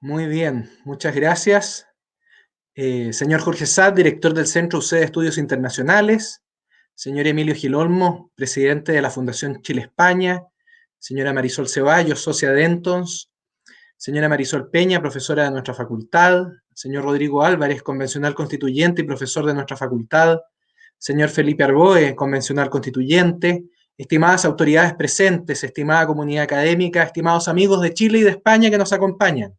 Muy bien, muchas gracias. Señor Jorge Saad, director del Centro UC de Estudios Internacionales, señor Emilio Gil Olmo, presidente de la Fundación Chile-España, señora Marisol Ceballos, socia de Entons, señora Marisol Peña, profesora de nuestra facultad, señor Rodrigo Álvarez, convencional constituyente y profesor de nuestra facultad, señor Felipe Arboe, convencional constituyente, estimadas autoridades presentes, estimada comunidad académica, estimados amigos de Chile y de España que nos acompañan.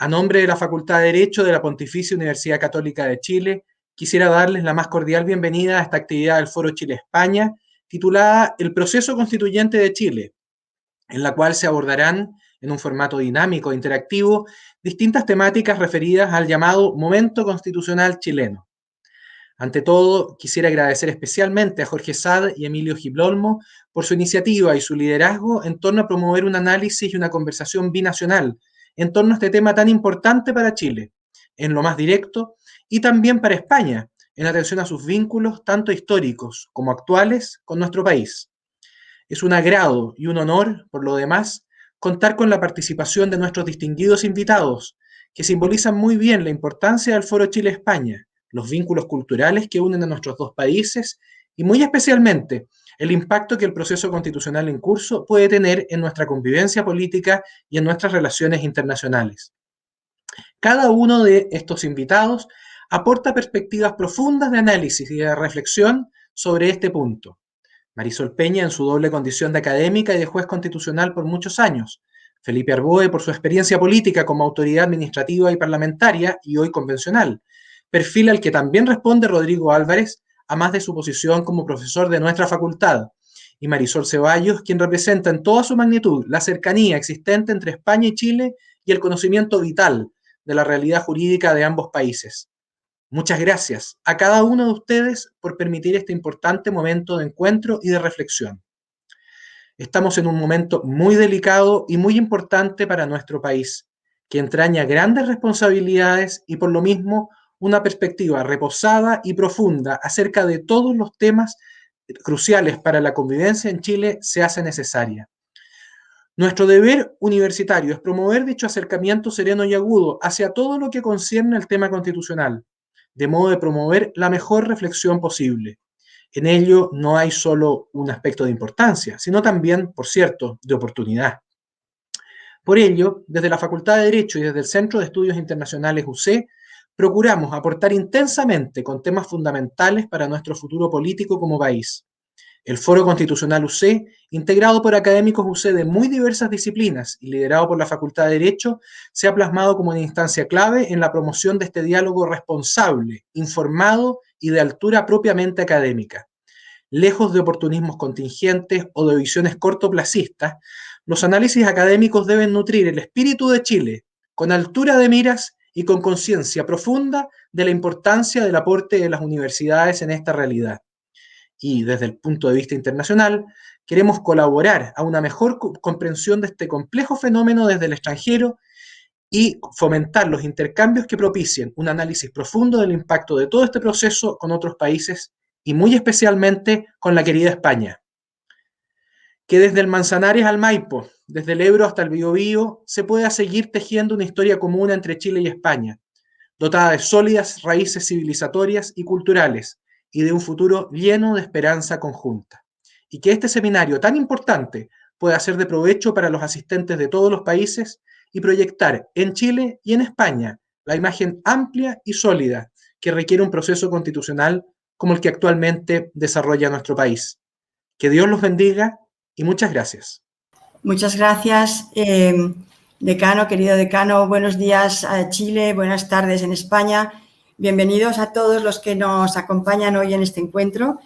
A nombre de la Facultad de Derecho de la Pontificia Universidad Católica de Chile, quisiera darles la más cordial bienvenida a esta actividad del Foro Chile-España, titulada El proceso constituyente de Chile, en la cual se abordarán, en un formato dinámico e interactivo, distintas temáticas referidas al llamado momento constitucional chileno. Ante todo, quisiera agradecer especialmente a Jorge Saad y Emilio Giblolmo por su iniciativa y su liderazgo en torno a promover un análisis y una conversación binacional en torno a este tema tan importante para Chile, en lo más directo, y también para España, en atención a sus vínculos tanto históricos como actuales con nuestro país. Es un agrado y un honor, por lo demás, contar con la participación de nuestros distinguidos invitados, que simbolizan muy bien la importancia del Foro Chile-España, los vínculos culturales que unen a nuestros dos países y muy especialmente el impacto que el proceso constitucional en curso puede tener en nuestra convivencia política y en nuestras relaciones internacionales. Cada uno de estos invitados aporta perspectivas profundas de análisis y de reflexión sobre este punto. Marisol Peña en su doble condición de académica y de juez constitucional por muchos años, Felipe Arboe por su experiencia política como autoridad administrativa y parlamentaria y hoy convencional, perfil al que también responde Rodrigo Álvarez, a más de su posición como profesor de nuestra facultad, y Marisol Ceballos, quien representa en toda su magnitud la cercanía existente entre España y Chile y el conocimiento vital de la realidad jurídica de ambos países. Muchas gracias a cada uno de ustedes por permitir este importante momento de encuentro y de reflexión. Estamos en un momento muy delicado y muy importante para nuestro país, que entraña grandes responsabilidades y por lo mismo una perspectiva reposada y profunda acerca de todos los temas cruciales para la convivencia en Chile se hace necesaria. Nuestro deber universitario es promover dicho acercamiento sereno y agudo hacia todo lo que concierne al tema constitucional, de modo de promover la mejor reflexión posible. En ello no hay solo un aspecto de importancia, sino también, por cierto, de oportunidad. Por ello, desde la Facultad de Derecho y desde el Centro de Estudios Internacionales UC, procuramos aportar intensamente con temas fundamentales para nuestro futuro político como país. El Foro Constitucional UC, integrado por académicos UC de muy diversas disciplinas y liderado por la Facultad de Derecho, se ha plasmado como una instancia clave en la promoción de este diálogo responsable, informado y de altura propiamente académica. Lejos de oportunismos contingentes o de visiones cortoplacistas, los análisis académicos deben nutrir el espíritu de Chile con altura de miras y con conciencia profunda de la importancia del aporte de las universidades en esta realidad. Y desde el punto de vista internacional, queremos colaborar a una mejor comprensión de este complejo fenómeno desde el extranjero y fomentar los intercambios que propicien un análisis profundo del impacto de todo este proceso con otros países y muy especialmente con la querida España. Que desde el Manzanares al Maipo, desde el Ebro hasta el Biobío, se pueda seguir tejiendo una historia común entre Chile y España, dotada de sólidas raíces civilizatorias y culturales, y de un futuro lleno de esperanza conjunta. Y que este seminario tan importante pueda ser de provecho para los asistentes de todos los países y proyectar en Chile y en España la imagen amplia y sólida que requiere un proceso constitucional como el que actualmente desarrolla nuestro país. Que Dios los bendiga y muchas gracias. Muchas gracias, decano, querido decano. Buenos días a Chile, buenas tardes en España. Bienvenidos a todos los que nos acompañan hoy en este encuentro.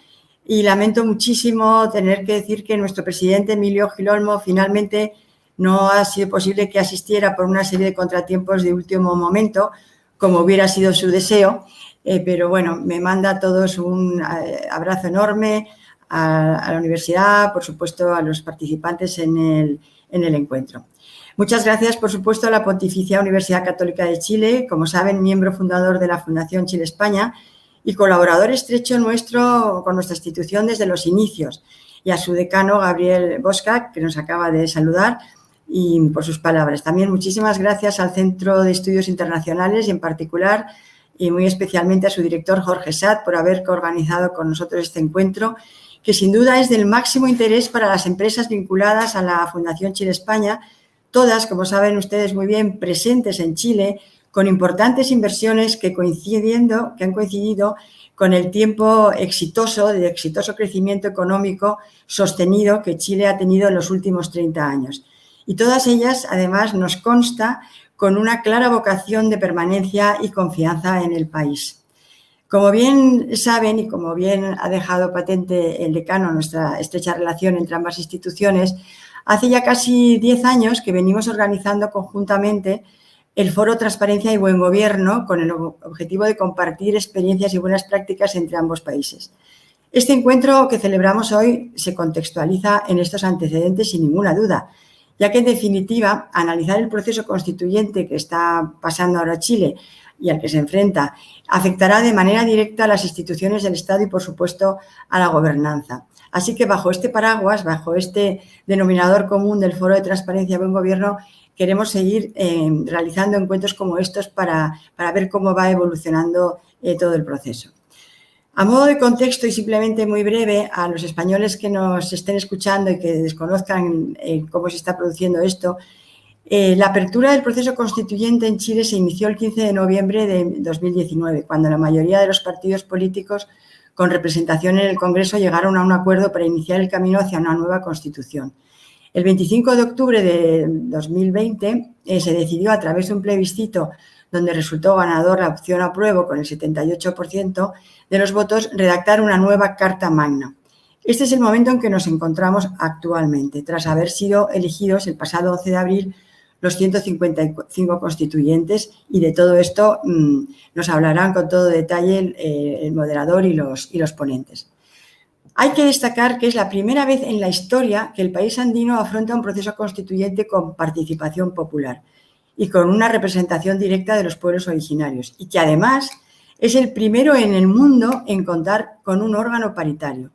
Y lamento muchísimo tener que decir que nuestro presidente Emilio Gil Olmo finalmente no ha sido posible que asistiera por una serie de contratiempos de último momento, como hubiera sido su deseo. Pero bueno, me manda a todos un abrazo enorme, a la universidad, por supuesto, a los participantes en el encuentro. Muchas gracias, por supuesto, a la Pontificia Universidad Católica de Chile, como saben, miembro fundador de la Fundación Chile-España y colaborador estrecho nuestro con nuestra institución desde los inicios, y a su decano, Gabriel Bosca, que nos acaba de saludar, y por sus palabras. También muchísimas gracias al Centro de Estudios Internacionales y en particular y muy especialmente a su director Jorge Saad por haber organizado con nosotros este encuentro, que sin duda es del máximo interés para las empresas vinculadas a la Fundación Chile España, todas, como saben ustedes muy bien, presentes en Chile, con importantes inversiones que han coincidido con el tiempo de exitoso crecimiento económico sostenido que Chile ha tenido en los últimos 30 años. Y todas ellas, además, nos consta con una clara vocación de permanencia y confianza en el país. Como bien saben y como bien ha dejado patente el decano nuestra estrecha relación entre ambas instituciones, hace ya casi 10 años que venimos organizando conjuntamente el Foro Transparencia y Buen Gobierno con el objetivo de compartir experiencias y buenas prácticas entre ambos países. Este encuentro que celebramos hoy se contextualiza en estos antecedentes sin ninguna duda, ya que en definitiva analizar el proceso constituyente que está pasando ahora Chile y al que se enfrenta afectará de manera directa a las instituciones del Estado y por supuesto a la gobernanza. Así que bajo este paraguas, bajo este denominador común del Foro de Transparencia y Buen Gobierno, queremos seguir realizando encuentros como estos para ver cómo va evolucionando todo el proceso. A modo de contexto y simplemente muy breve, a los españoles que nos estén escuchando y que desconozcan cómo se está produciendo esto, la apertura del proceso constituyente en Chile se inició el 15 de noviembre de 2019, cuando la mayoría de los partidos políticos con representación en el Congreso llegaron a un acuerdo para iniciar el camino hacia una nueva Constitución. El 25 de octubre de 2020 se decidió a través de un plebiscito donde resultó ganador la opción apruebo con el 78% de los votos, redactar una nueva Carta Magna. Este es el momento en que nos encontramos actualmente, tras haber sido elegidos el pasado 11 de abril los 155 constituyentes, y de todo esto nos hablarán con todo detalle el moderador y los ponentes. Hay que destacar que es la primera vez en la historia que el país andino afronta un proceso constituyente con participación popular y con una representación directa de los pueblos originarios, y que además es el primero en el mundo en contar con un órgano paritario.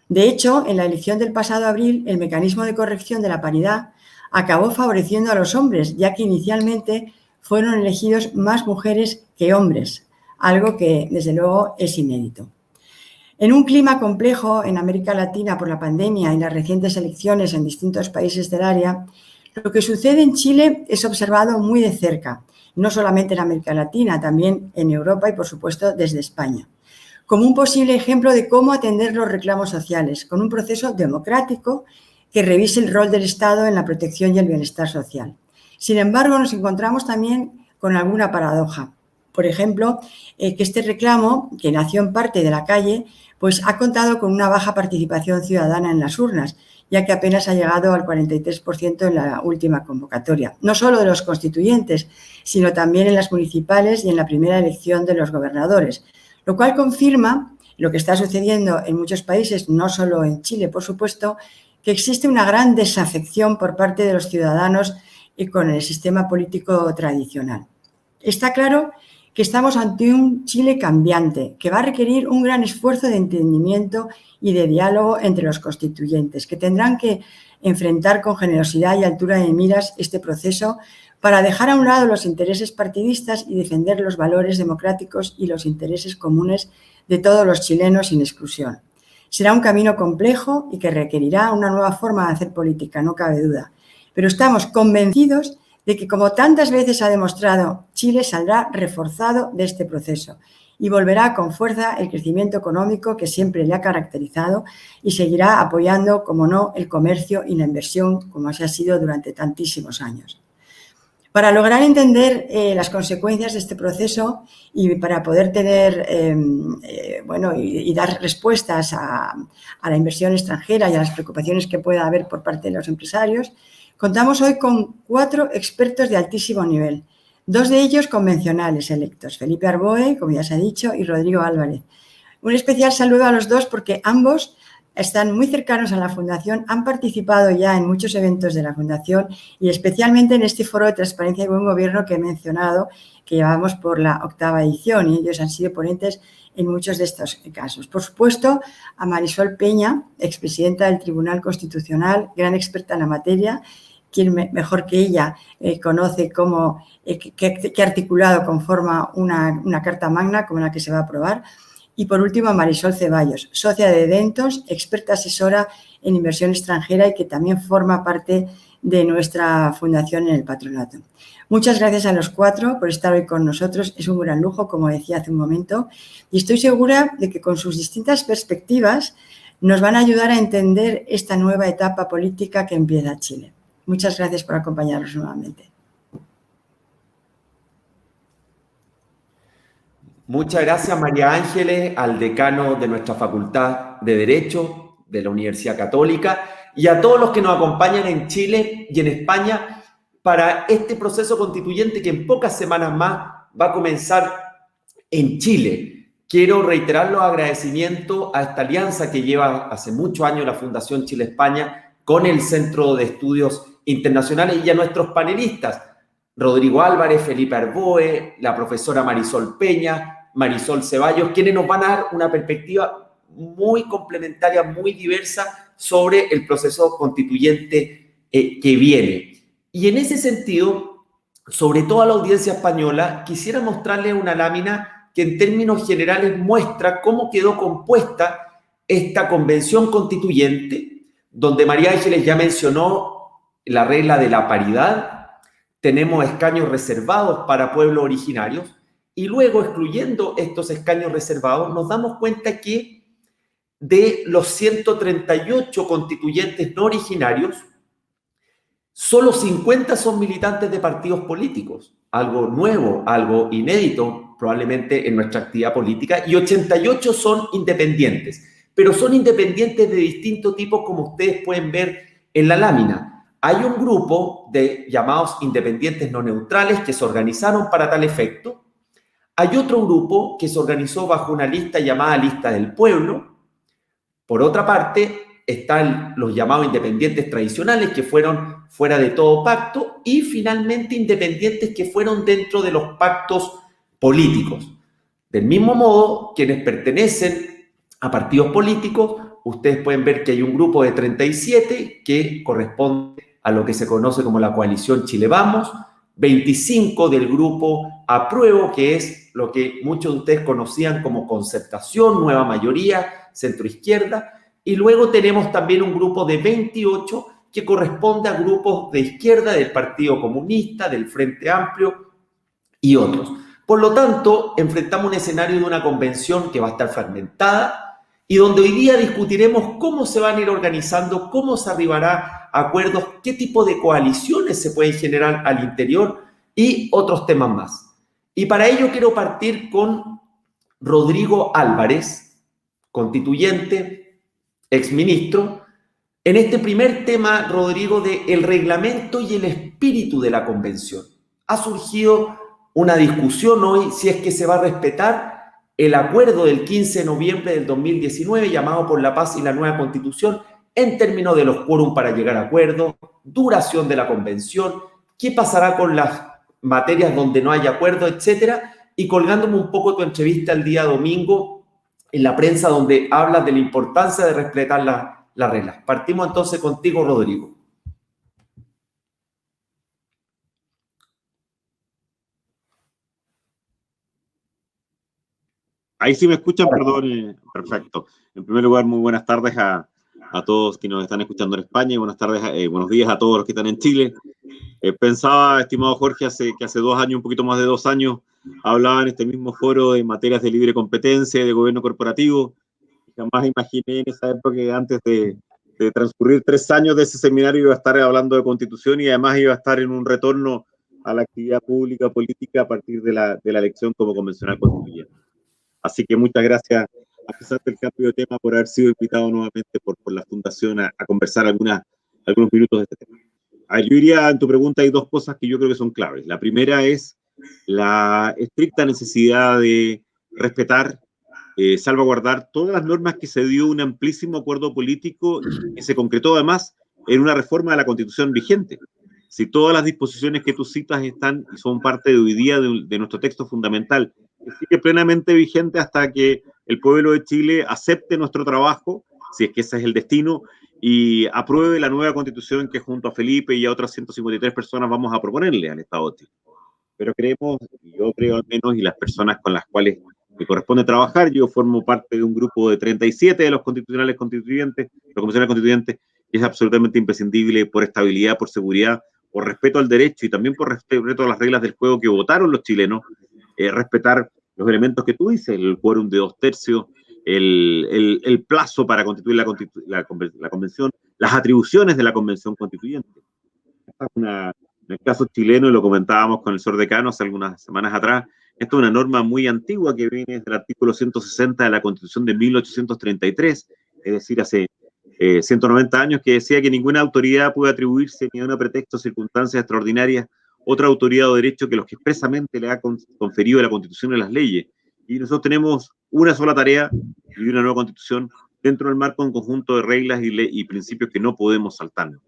De hecho, en la elección del pasado abril, el mecanismo de corrección de la paridad acabó favoreciendo a los hombres, ya que inicialmente fueron elegidos más mujeres que hombres, algo que desde luego es inédito. En un clima complejo en América Latina por la pandemia y las recientes elecciones en distintos países del área, lo que sucede en Chile es observado muy de cerca, no solamente en América Latina, también en Europa y, por supuesto, desde España, como un posible ejemplo de cómo atender los reclamos sociales, con un proceso democrático que revise el rol del Estado en la protección y el bienestar social. Sin embargo, nos encontramos también con alguna paradoja. Por ejemplo, que este reclamo, que nació en parte de la calle, pues ha contado con una baja participación ciudadana en las urnas, ya que apenas ha llegado al 43% en la última convocatoria, no solo de los constituyentes, sino también en las municipales y en la primera elección de los gobernadores, lo cual confirma lo que está sucediendo en muchos países, no solo en Chile, por supuesto, que existe una gran desafección por parte de los ciudadanos con el sistema político tradicional. Está claro que estamos ante un Chile cambiante, que va a requerir un gran esfuerzo de entendimiento y de diálogo entre los constituyentes, que tendrán que enfrentar con generosidad y altura de miras este proceso para dejar a un lado los intereses partidistas y defender los valores democráticos y los intereses comunes de todos los chilenos sin exclusión. Será un camino complejo y que requerirá una nueva forma de hacer política, no cabe duda, pero estamos convencidos de que, como tantas veces ha demostrado, Chile saldrá reforzado de este proceso y volverá con fuerza el crecimiento económico que siempre le ha caracterizado y seguirá apoyando, como no, el comercio y la inversión, como así ha sido durante tantísimos años. Para lograr entender las consecuencias de este proceso y para poder tener y dar respuestas a la inversión extranjera y a las preocupaciones que pueda haber por parte de los empresarios, contamos hoy con 4 expertos de altísimo nivel, 2 de ellos convencionales electos, Felipe Arboe, como ya se ha dicho, y Rodrigo Álvarez. Un especial saludo a los dos porque ambos están muy cercanos a la Fundación, han participado ya en muchos eventos de la Fundación y especialmente en este Foro de Transparencia y Buen Gobierno que he mencionado, que llevamos por la 8ª edición, y ellos han sido ponentes en muchos de estos casos. Por supuesto, a Marisol Peña, expresidenta del Tribunal Constitucional, gran experta en la materia, quién mejor que ella conoce cómo, qué articulado conforma una Carta Magna como la que se va a aprobar. Y por último, Marisol Ceballos, socia de Dentos, experta asesora en inversión extranjera y que también forma parte de nuestra fundación en el patronato. Muchas gracias a los 4 por estar hoy con nosotros. Es un gran lujo, como decía hace un momento, y estoy segura de que con sus distintas perspectivas nos van a ayudar a entender esta nueva etapa política que empieza Chile. Muchas gracias por acompañarnos nuevamente. Muchas gracias, María Ángeles, al decano de nuestra Facultad de Derecho de la Universidad Católica y a todos los que nos acompañan en Chile y en España para este proceso constituyente que en pocas semanas más va a comenzar en Chile. Quiero reiterar los agradecimientos a esta alianza que lleva hace muchos años la Fundación Chile-España con el Centro de Estudios Internacionales y a nuestros panelistas, Rodrigo Álvarez, Felipe Arboe, la profesora Marisol Peña, Marisol Ceballos, quienes nos van a dar una perspectiva muy complementaria, muy diversa sobre el proceso constituyente que viene. Y en ese sentido, sobre todo a la audiencia española, quisiera mostrarles una lámina que en términos generales muestra cómo quedó compuesta esta convención constituyente, donde María Ángeles ya mencionó la regla de la paridad. Tenemos escaños reservados para pueblos originarios y luego, excluyendo estos escaños reservados, nos damos cuenta que de los 138 constituyentes no originarios, solo 50 son militantes de partidos políticos, algo nuevo, algo inédito probablemente en nuestra actividad política, y 88 son independientes, pero son independientes de distinto tipo, como ustedes pueden ver en la lámina. Hay un grupo de llamados independientes no neutrales que se organizaron para tal efecto. Hay otro grupo que se organizó bajo una lista llamada Lista del Pueblo. Por otra parte, están los llamados independientes tradicionales que fueron fuera de todo pacto y finalmente independientes que fueron dentro de los pactos políticos. Del mismo modo, quienes pertenecen a partidos políticos, ustedes pueden ver que hay un grupo de 37 que corresponde a lo que se conoce como la coalición Chile Vamos, 25 del grupo Apruebo, que es lo que muchos de ustedes conocían como Concertación, Nueva Mayoría, Centroizquierda, y luego tenemos también un grupo de 28 que corresponde a grupos de izquierda del Partido Comunista, del Frente Amplio y otros. Por lo tanto, enfrentamos un escenario de una convención que va a estar fragmentada y donde hoy día discutiremos cómo se van a ir organizando, cómo se arribará a acuerdos, qué tipo de coaliciones se pueden generar al interior y otros temas más. Y para ello quiero partir con Rodrigo Álvarez, constituyente, exministro. En este primer tema, Rodrigo, del reglamento y el espíritu de la convención. Ha surgido una discusión hoy si es que se va a respetar el acuerdo del 15 de noviembre del 2019 llamado por la paz y la nueva constitución en términos de los quórum para llegar a acuerdo, duración de la convención, qué pasará con las materias donde no haya acuerdo, etcétera. Y colgándome un poco tu entrevista el día domingo en la prensa donde hablas de la importancia de respetar las reglas. Partimos entonces contigo, Rodrigo. Ahí sí me escuchan, perdón. Perfecto. En primer lugar, muy buenas tardes a todos que nos están escuchando en España y buenas tardes, buenos días a todos los que están en Chile. Pensaba, estimado Jorge, que hace 2 años, un poquito más de 2 años, hablaba en este mismo foro de materias de libre competencia, de gobierno corporativo. Jamás imaginé en esa época que antes de transcurrir 3 años de ese seminario iba a estar hablando de constitución y además iba a estar en un retorno a la actividad pública política a partir de la elección como convencional constituyente. Así que muchas gracias, a pesar del cambio de tema, por haber sido invitado nuevamente por la Fundación a conversar algunos minutos de este tema. Yo diría, en tu pregunta hay 2 cosas que yo creo que son claves. La primera es la estricta necesidad de respetar, salvaguardar todas las normas que se dio un amplísimo acuerdo político que se concretó además en una reforma de la Constitución vigente. Si todas las disposiciones que tú citas están y son parte de hoy día de nuestro texto fundamental, que sigue plenamente vigente hasta que el pueblo de Chile acepte nuestro trabajo, si es que ese es el destino, y apruebe la nueva constitución que junto a Felipe y a otras 153 personas vamos a proponerle al Estado de Chile. Pero creemos, yo creo al menos, y las personas con las cuales me corresponde trabajar, yo formo parte de un grupo de 37 de los constitucionales constituyentes, los comisionales constituyentes, que es absolutamente imprescindible por estabilidad, por seguridad, por respeto al derecho y también por respeto a las reglas del juego que votaron los chilenos, respetar los elementos que tú dices, el quórum de 2/3, el plazo para constituir la convención, las atribuciones de la convención constituyente. En el caso chileno, y lo comentábamos con el señor decano hace algunas semanas atrás, esto es una norma muy antigua que viene desde el artículo 160 de la Constitución de 1833, es decir, hace 190 años, que decía que ninguna autoridad puede atribuirse ni a un pretexto o circunstancias extraordinarias otra autoridad o derecho que los que expresamente le ha conferido la Constitución y las leyes. Y nosotros tenemos una sola tarea y una nueva Constitución dentro del marco de un conjunto de reglas y principios que no podemos saltarnos.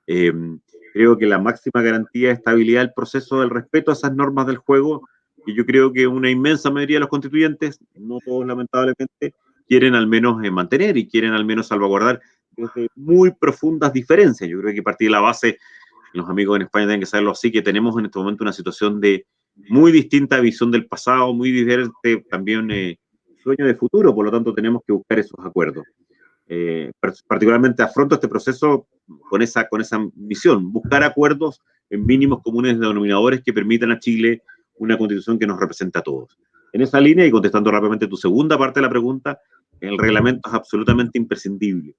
Creo que la máxima garantía de estabilidad del proceso del respeto a esas normas del juego, y yo creo que una inmensa mayoría de los constituyentes, no todos lamentablemente, quieren al menos mantener y quieren al menos salvaguardar desde muy profundas diferencias. Yo creo que a partir de la base, los amigos en España tienen que saberlo así, que tenemos en este momento una situación de muy distinta visión del pasado, muy diferente también sueño de futuro, por lo tanto tenemos que buscar esos acuerdos. Particularmente afronto este proceso con esa misión, buscar acuerdos en mínimos comunes denominadores que permitan a Chile una constitución que nos represente a todos. En esa línea, y contestando rápidamente tu segunda parte de la pregunta, el reglamento es absolutamente imprescindible.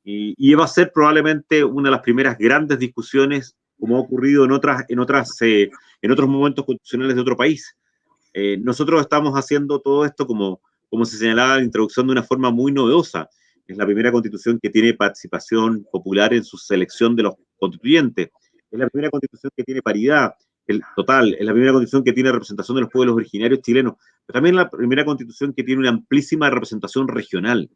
Y va a ser probablemente una de las primeras grandes discusiones, como ha ocurrido en otros momentos constitucionales de otro país. Nosotros estamos haciendo todo esto, como se señalaba en la introducción, de una forma muy novedosa. Es la primera constitución que tiene participación popular en su selección de los constituyentes. Es la primera constitución que tiene paridad total. Es la primera constitución que tiene representación de los pueblos originarios chilenos. Pero también es la primera constitución que tiene una amplísima representación regional.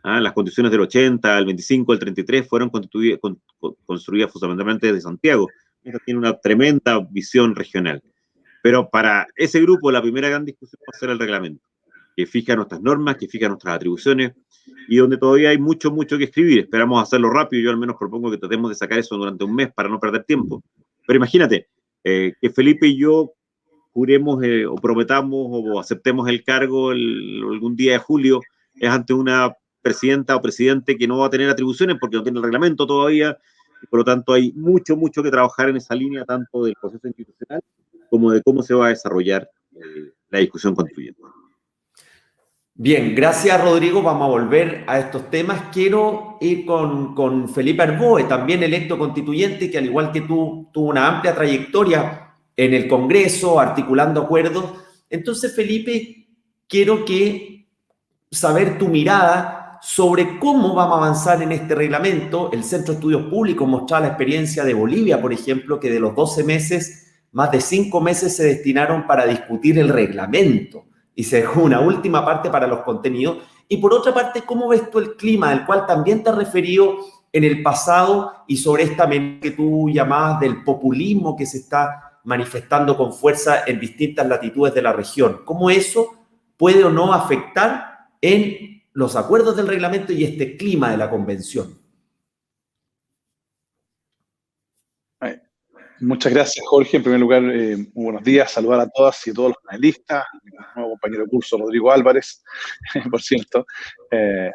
Las constituciones del 80, el 25, el 33 fueron construidas fundamentalmente desde Santiago. Esta tiene una tremenda visión regional. Pero para ese grupo la primera gran discusión va a ser el reglamento, que fija nuestras normas, que fija nuestras atribuciones, y donde todavía hay mucho que escribir. Esperamos hacerlo rápido. Yo al menos propongo que tratemos de sacar eso durante un mes para no perder tiempo. Pero imagínate, que Felipe y yo juremos o prometamos o aceptemos el cargo algún día de julio, es ante una presidenta o presidente que no va a tener atribuciones porque no tiene el reglamento todavía, y por lo tanto hay mucho que trabajar en esa línea, tanto del proceso institucional como de cómo se va a desarrollar la discusión constituyente. Bien, gracias Rodrigo, vamos a volver a estos temas. Quiero ir con Felipe Arboe, también electo constituyente, que al igual que tú, tuvo una amplia trayectoria en el Congreso, articulando acuerdos. Entonces, Felipe, quiero saber tu mirada sobre cómo vamos a avanzar en este reglamento. El Centro de Estudios Públicos mostraba la experiencia de Bolivia, por ejemplo, que de los 12 meses, más de 5 meses se destinaron para discutir el reglamento y se dejó una última parte para los contenidos. Y por otra parte, ¿cómo ves tú el clima, al cual también te has referido en el pasado, y sobre esta amenaza que tú llamabas del populismo que se está manifestando con fuerza en distintas latitudes de la región? ¿Cómo eso puede o no afectar en los acuerdos del reglamento y este clima de la convención? Muchas gracias, Jorge. En primer lugar, muy buenos días. Saludar a todas y todos los panelistas, a mi nuevo compañero de curso, Rodrigo Álvarez, por cierto,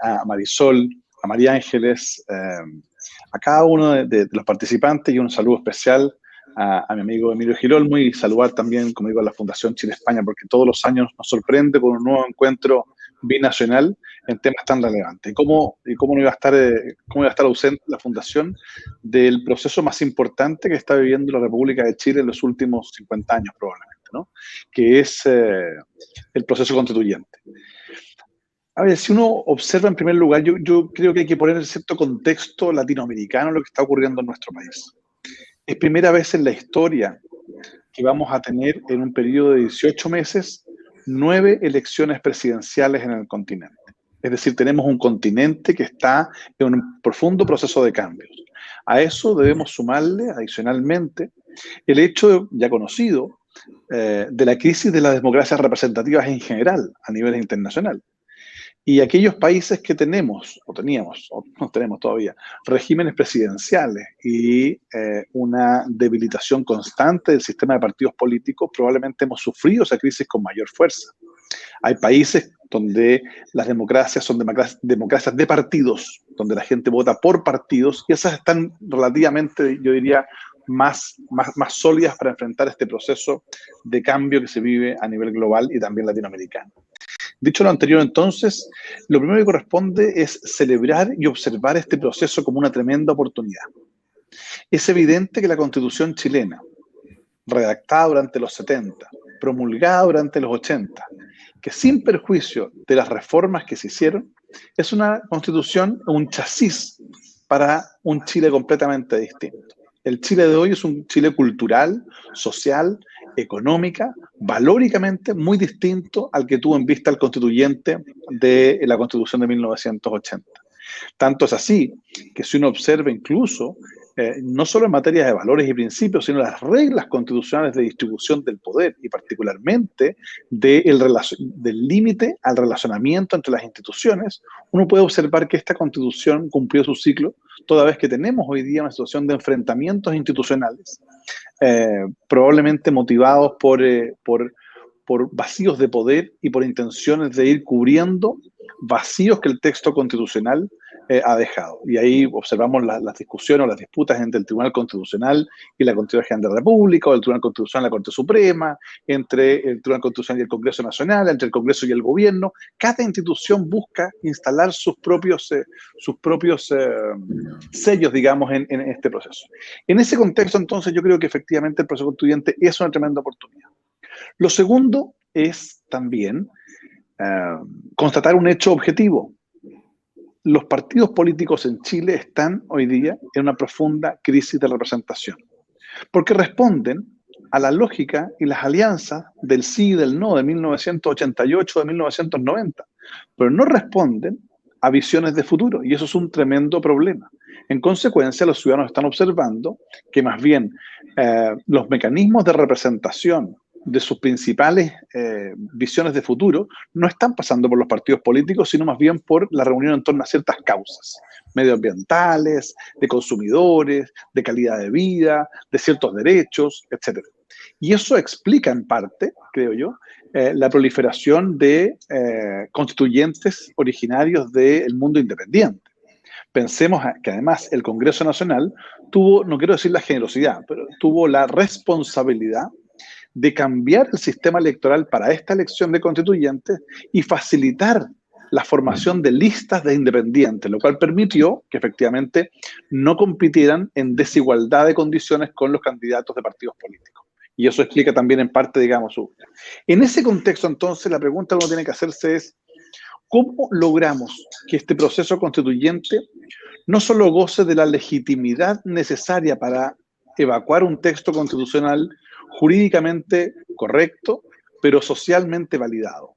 a Marisol, a María Ángeles, a cada uno de los participantes, y un saludo especial a mi amigo Emilio Gilolmo, y saludar también, como digo, a la Fundación Chile-España, porque todos los años nos sorprende con un nuevo encuentro binacional en temas tan relevantes. ¿Y cómo no iba a estar ausente la Fundación del proceso más importante que está viviendo la República de Chile en los últimos 50 años probablemente, ¿no? Que es el proceso constituyente? A ver, si uno observa en primer lugar, yo creo que hay que poner en cierto contexto latinoamericano lo que está ocurriendo en nuestro país. Es primera vez en la historia que vamos a tener en un periodo de 18 meses 9 elecciones presidenciales en el continente. Es decir, tenemos un continente que está en un profundo proceso de cambios. A eso debemos sumarle, adicionalmente, el hecho ya conocido de la crisis de las democracias representativas en general, a nivel internacional. Y aquellos países que tenemos, o teníamos, o no tenemos todavía, regímenes presidenciales y una debilitación constante del sistema de partidos políticos, probablemente hemos sufrido esa crisis con mayor fuerza. Hay países donde las democracias son democracias de partidos, donde la gente vota por partidos, y esas están relativamente, yo diría, más sólidas para enfrentar este proceso de cambio que se vive a nivel global y también latinoamericano. Dicho lo anterior, entonces, lo primero que corresponde es celebrar y observar este proceso como una tremenda oportunidad. Es evidente que la Constitución chilena, redactada durante los 70, promulgada durante los 80, que sin perjuicio de las reformas que se hicieron, es una Constitución, un chasis para un Chile completamente distinto. El Chile de hoy es un Chile cultural, social, económica, valóricamente muy distinto al que tuvo en vista el constituyente de la Constitución de 1980. Tanto es así que si uno observa incluso, no solo en materia de valores y principios, sino las reglas constitucionales de distribución del poder y particularmente del límite al relacionamiento entre las instituciones, uno puede observar que esta Constitución cumplió su ciclo, toda vez que tenemos hoy día una situación de enfrentamientos institucionales, probablemente motivados por vacíos de poder y por intenciones de ir cubriendo vacíos que el texto constitucional ha dejado. Y ahí observamos las discusiones o las disputas entre el Tribunal Constitucional y la Contraloría General de la República, o el Tribunal Constitucional y la Corte Suprema, entre el Tribunal Constitucional y el Congreso Nacional, entre el Congreso y el Gobierno. Cada institución busca instalar sus propios sellos, digamos, en este proceso. En ese contexto, entonces, yo creo que efectivamente el proceso constituyente es una tremenda oportunidad. Lo segundo es también constatar un hecho objetivo. Los partidos políticos en Chile están hoy día en una profunda crisis de representación, porque responden a la lógica y las alianzas del sí y del no de 1988, de 1990, pero no responden a visiones de futuro, y eso es un tremendo problema. En consecuencia, los ciudadanos están observando que más bien los mecanismos de representación de sus principales visiones de futuro no están pasando por los partidos políticos, sino más bien por la reunión en torno a ciertas causas medioambientales, de consumidores, de calidad de vida, de ciertos derechos, etc. Y eso explica en parte, creo yo, la proliferación de constituyentes originarios del mundo independiente. Pensemos que además el Congreso Nacional tuvo, no quiero decir la generosidad, pero tuvo la responsabilidad de cambiar el sistema electoral para esta elección de constituyentes y facilitar la formación de listas de independientes, lo cual permitió que efectivamente no compitieran en desigualdad de condiciones con los candidatos de partidos políticos. Y eso explica también en parte, digamos, En ese contexto, entonces, la pregunta que uno tiene que hacerse es, ¿cómo logramos que este proceso constituyente no solo goce de la legitimidad necesaria para evacuar un texto constitucional jurídicamente correcto, pero socialmente validado?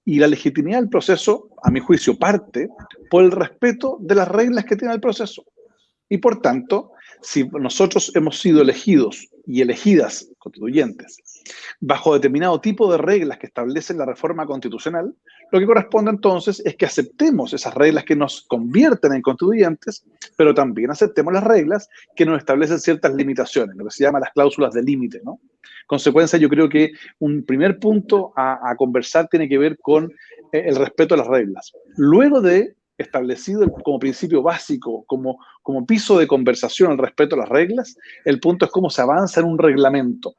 Y la legitimidad del proceso, a mi juicio, parte por el respeto de las reglas que tiene el proceso. Y por tanto, si nosotros hemos sido elegidos y elegidas constituyentes bajo determinado tipo de reglas que establecen la reforma constitucional, lo que corresponde entonces es que aceptemos esas reglas que nos convierten en constituyentes, pero también aceptemos las reglas que nos establecen ciertas limitaciones, lo que se llama las cláusulas de límite, ¿no? Consecuencia, yo creo que un primer punto a conversar tiene que ver con el respeto a las reglas. Luego de establecido como principio básico, como piso de conversación el respeto a las reglas, el punto es cómo se avanza en un reglamento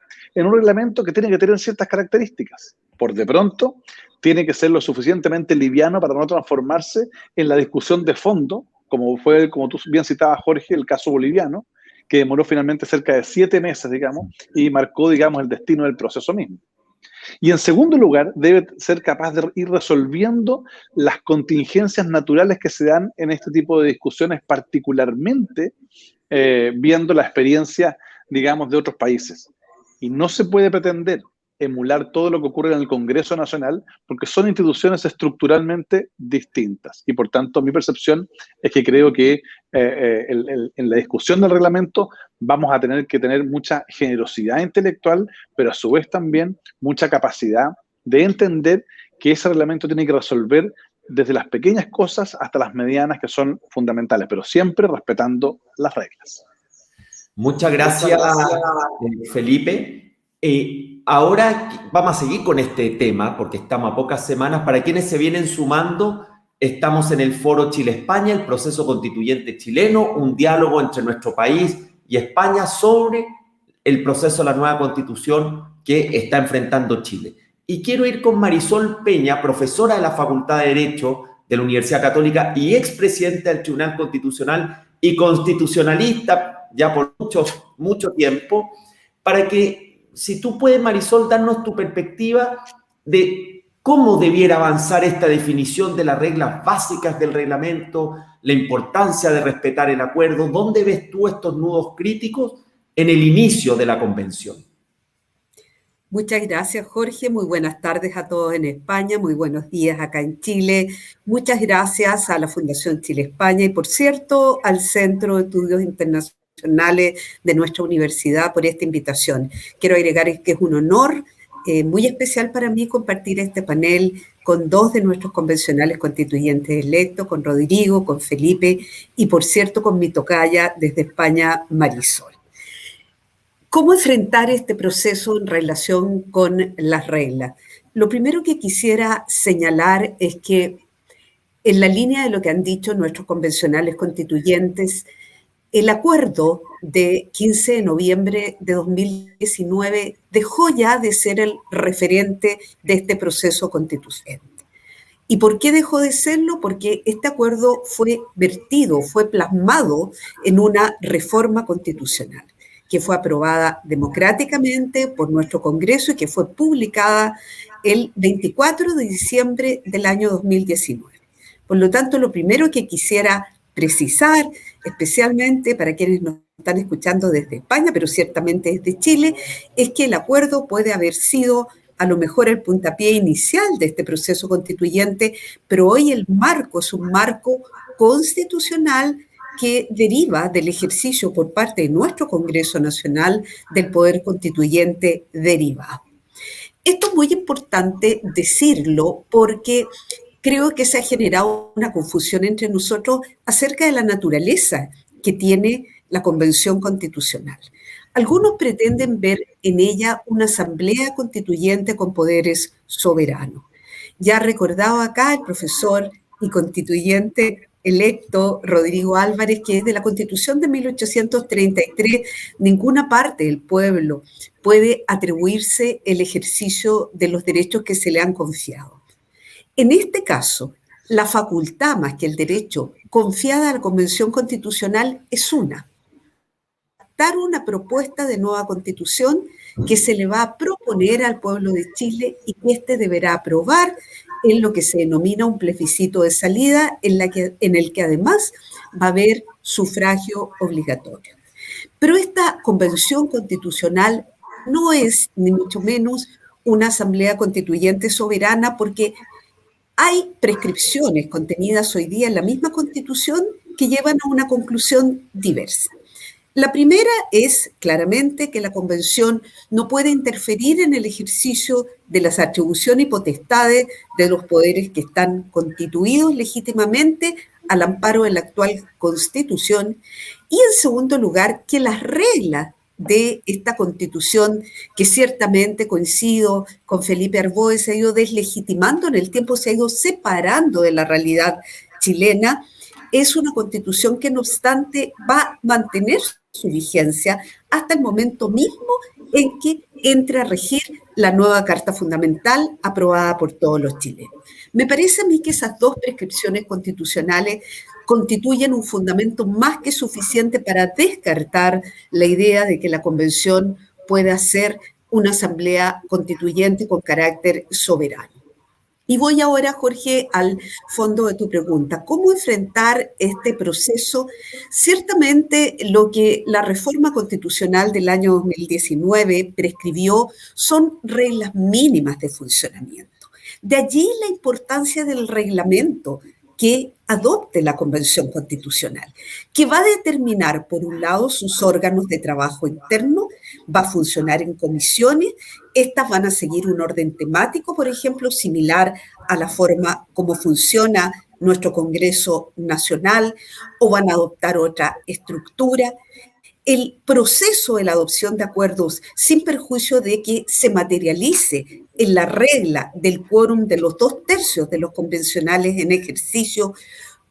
que tiene que tener ciertas características. Por de pronto, tiene que ser lo suficientemente liviano para no transformarse en la discusión de fondo, como tú bien citabas, Jorge, el caso boliviano, que demoró finalmente cerca de 7 meses, digamos, y marcó, digamos, el destino del proceso mismo. Y en segundo lugar, debe ser capaz de ir resolviendo las contingencias naturales que se dan en este tipo de discusiones, particularmente viendo la experiencia, digamos, de otros países. Y no se puede pretender emular todo lo que ocurre en el Congreso Nacional, porque son instituciones estructuralmente distintas. Y por tanto, mi percepción es que creo que en la discusión del reglamento vamos a tener que tener mucha generosidad intelectual, pero a su vez también mucha capacidad de entender que ese reglamento tiene que resolver desde las pequeñas cosas hasta las medianas que son fundamentales, pero siempre respetando las reglas. Muchas gracias, Felipe. Ahora vamos a seguir con este tema porque estamos a pocas semanas. Para quienes se vienen sumando, estamos en el Foro Chile-España, el proceso constituyente chileno, un diálogo entre nuestro país y España sobre el proceso de la nueva constitución que está enfrentando Chile. Y quiero ir con Marisol Peña, profesora de la Facultad de Derecho de la Universidad Católica y expresidenta del Tribunal Constitucional y constitucionalista ya por mucho tiempo, para que, si tú puedes, Marisol, darnos tu perspectiva de cómo debiera avanzar esta definición de las reglas básicas del reglamento, la importancia de respetar el acuerdo. ¿Dónde ves tú estos nudos críticos en el inicio de la convención? Muchas gracias, Jorge. Muy buenas tardes a todos en España, muy buenos días acá en Chile. Muchas gracias a la Fundación Chile-España y, por cierto, al Centro de Estudios Internacionales de nuestra universidad por esta invitación. Quiero agregar que es un honor muy especial para mí compartir este panel con dos de nuestros convencionales constituyentes electos, con Rodrigo, con Felipe y, por cierto, con mi tocaya desde España, Marisol. ¿Cómo enfrentar este proceso en relación con las reglas? Lo primero que quisiera señalar es que, en la línea de lo que han dicho nuestros convencionales constituyentes, el acuerdo de 15 de noviembre de 2019 dejó ya de ser el referente de este proceso constituyente. ¿Y por qué dejó de serlo? Porque este acuerdo fue vertido, fue plasmado en una reforma constitucional que fue aprobada democráticamente por nuestro Congreso y que fue publicada el 24 de diciembre del año 2019. Por lo tanto, lo primero que quisiera precisar, especialmente para quienes nos están escuchando desde España, pero ciertamente desde Chile, es que el acuerdo puede haber sido a lo mejor el puntapié inicial de este proceso constituyente, pero hoy el marco es un marco constitucional que deriva del ejercicio por parte de nuestro Congreso Nacional del poder constituyente derivado. Esto es muy importante decirlo porque creo que se ha generado una confusión entre nosotros acerca de la naturaleza que tiene la Convención Constitucional. Algunos pretenden ver en ella una asamblea constituyente con poderes soberanos. Ya ha recordado acá el profesor y constituyente electo Rodrigo Álvarez, que desde la Constitución de 1833 ninguna parte del pueblo puede atribuirse el ejercicio de los derechos que se le han confiado. En este caso, la facultad más que el derecho confiada a la Convención Constitucional es dar una propuesta de nueva constitución que se le va a proponer al pueblo de Chile y que éste deberá aprobar en lo que se denomina un plebiscito de salida, en el que además va a haber sufragio obligatorio. Pero esta convención constitucional no es, ni mucho menos, una asamblea constituyente soberana, porque hay prescripciones contenidas hoy día en la misma Constitución que llevan a una conclusión diversa. La primera es claramente que la Convención no puede interferir en el ejercicio de las atribuciones y potestades de los poderes que están constituidos legítimamente al amparo de la actual Constitución. Y en segundo lugar, que las reglas de esta Constitución, que ciertamente coincido con Felipe Arboe, se ha ido deslegitimando en el tiempo, se ha ido separando de la realidad chilena, es una Constitución que no obstante va a mantener su vigencia hasta el momento mismo en que entre a regir la nueva Carta Fundamental aprobada por todos los chilenos. Me parece a mí que esas dos prescripciones constitucionales constituyen un fundamento más que suficiente para descartar la idea de que la Convención pueda ser una asamblea constituyente con carácter soberano. Y voy ahora, Jorge, al fondo de tu pregunta. ¿Cómo enfrentar este proceso? Ciertamente lo que la reforma constitucional del año 2019 prescribió son reglas mínimas de funcionamiento. De allí la importancia del reglamento que adopte la Convención Constitucional, que va a determinar, por un lado, sus órganos de trabajo interno, va a funcionar en comisiones. Estas van a seguir un orden temático, por ejemplo, similar a la forma como funciona nuestro Congreso Nacional, o van a adoptar otra estructura. El proceso de la adopción de acuerdos, sin perjuicio de que se materialice en la regla del quórum de los 2/3 de los convencionales en ejercicio,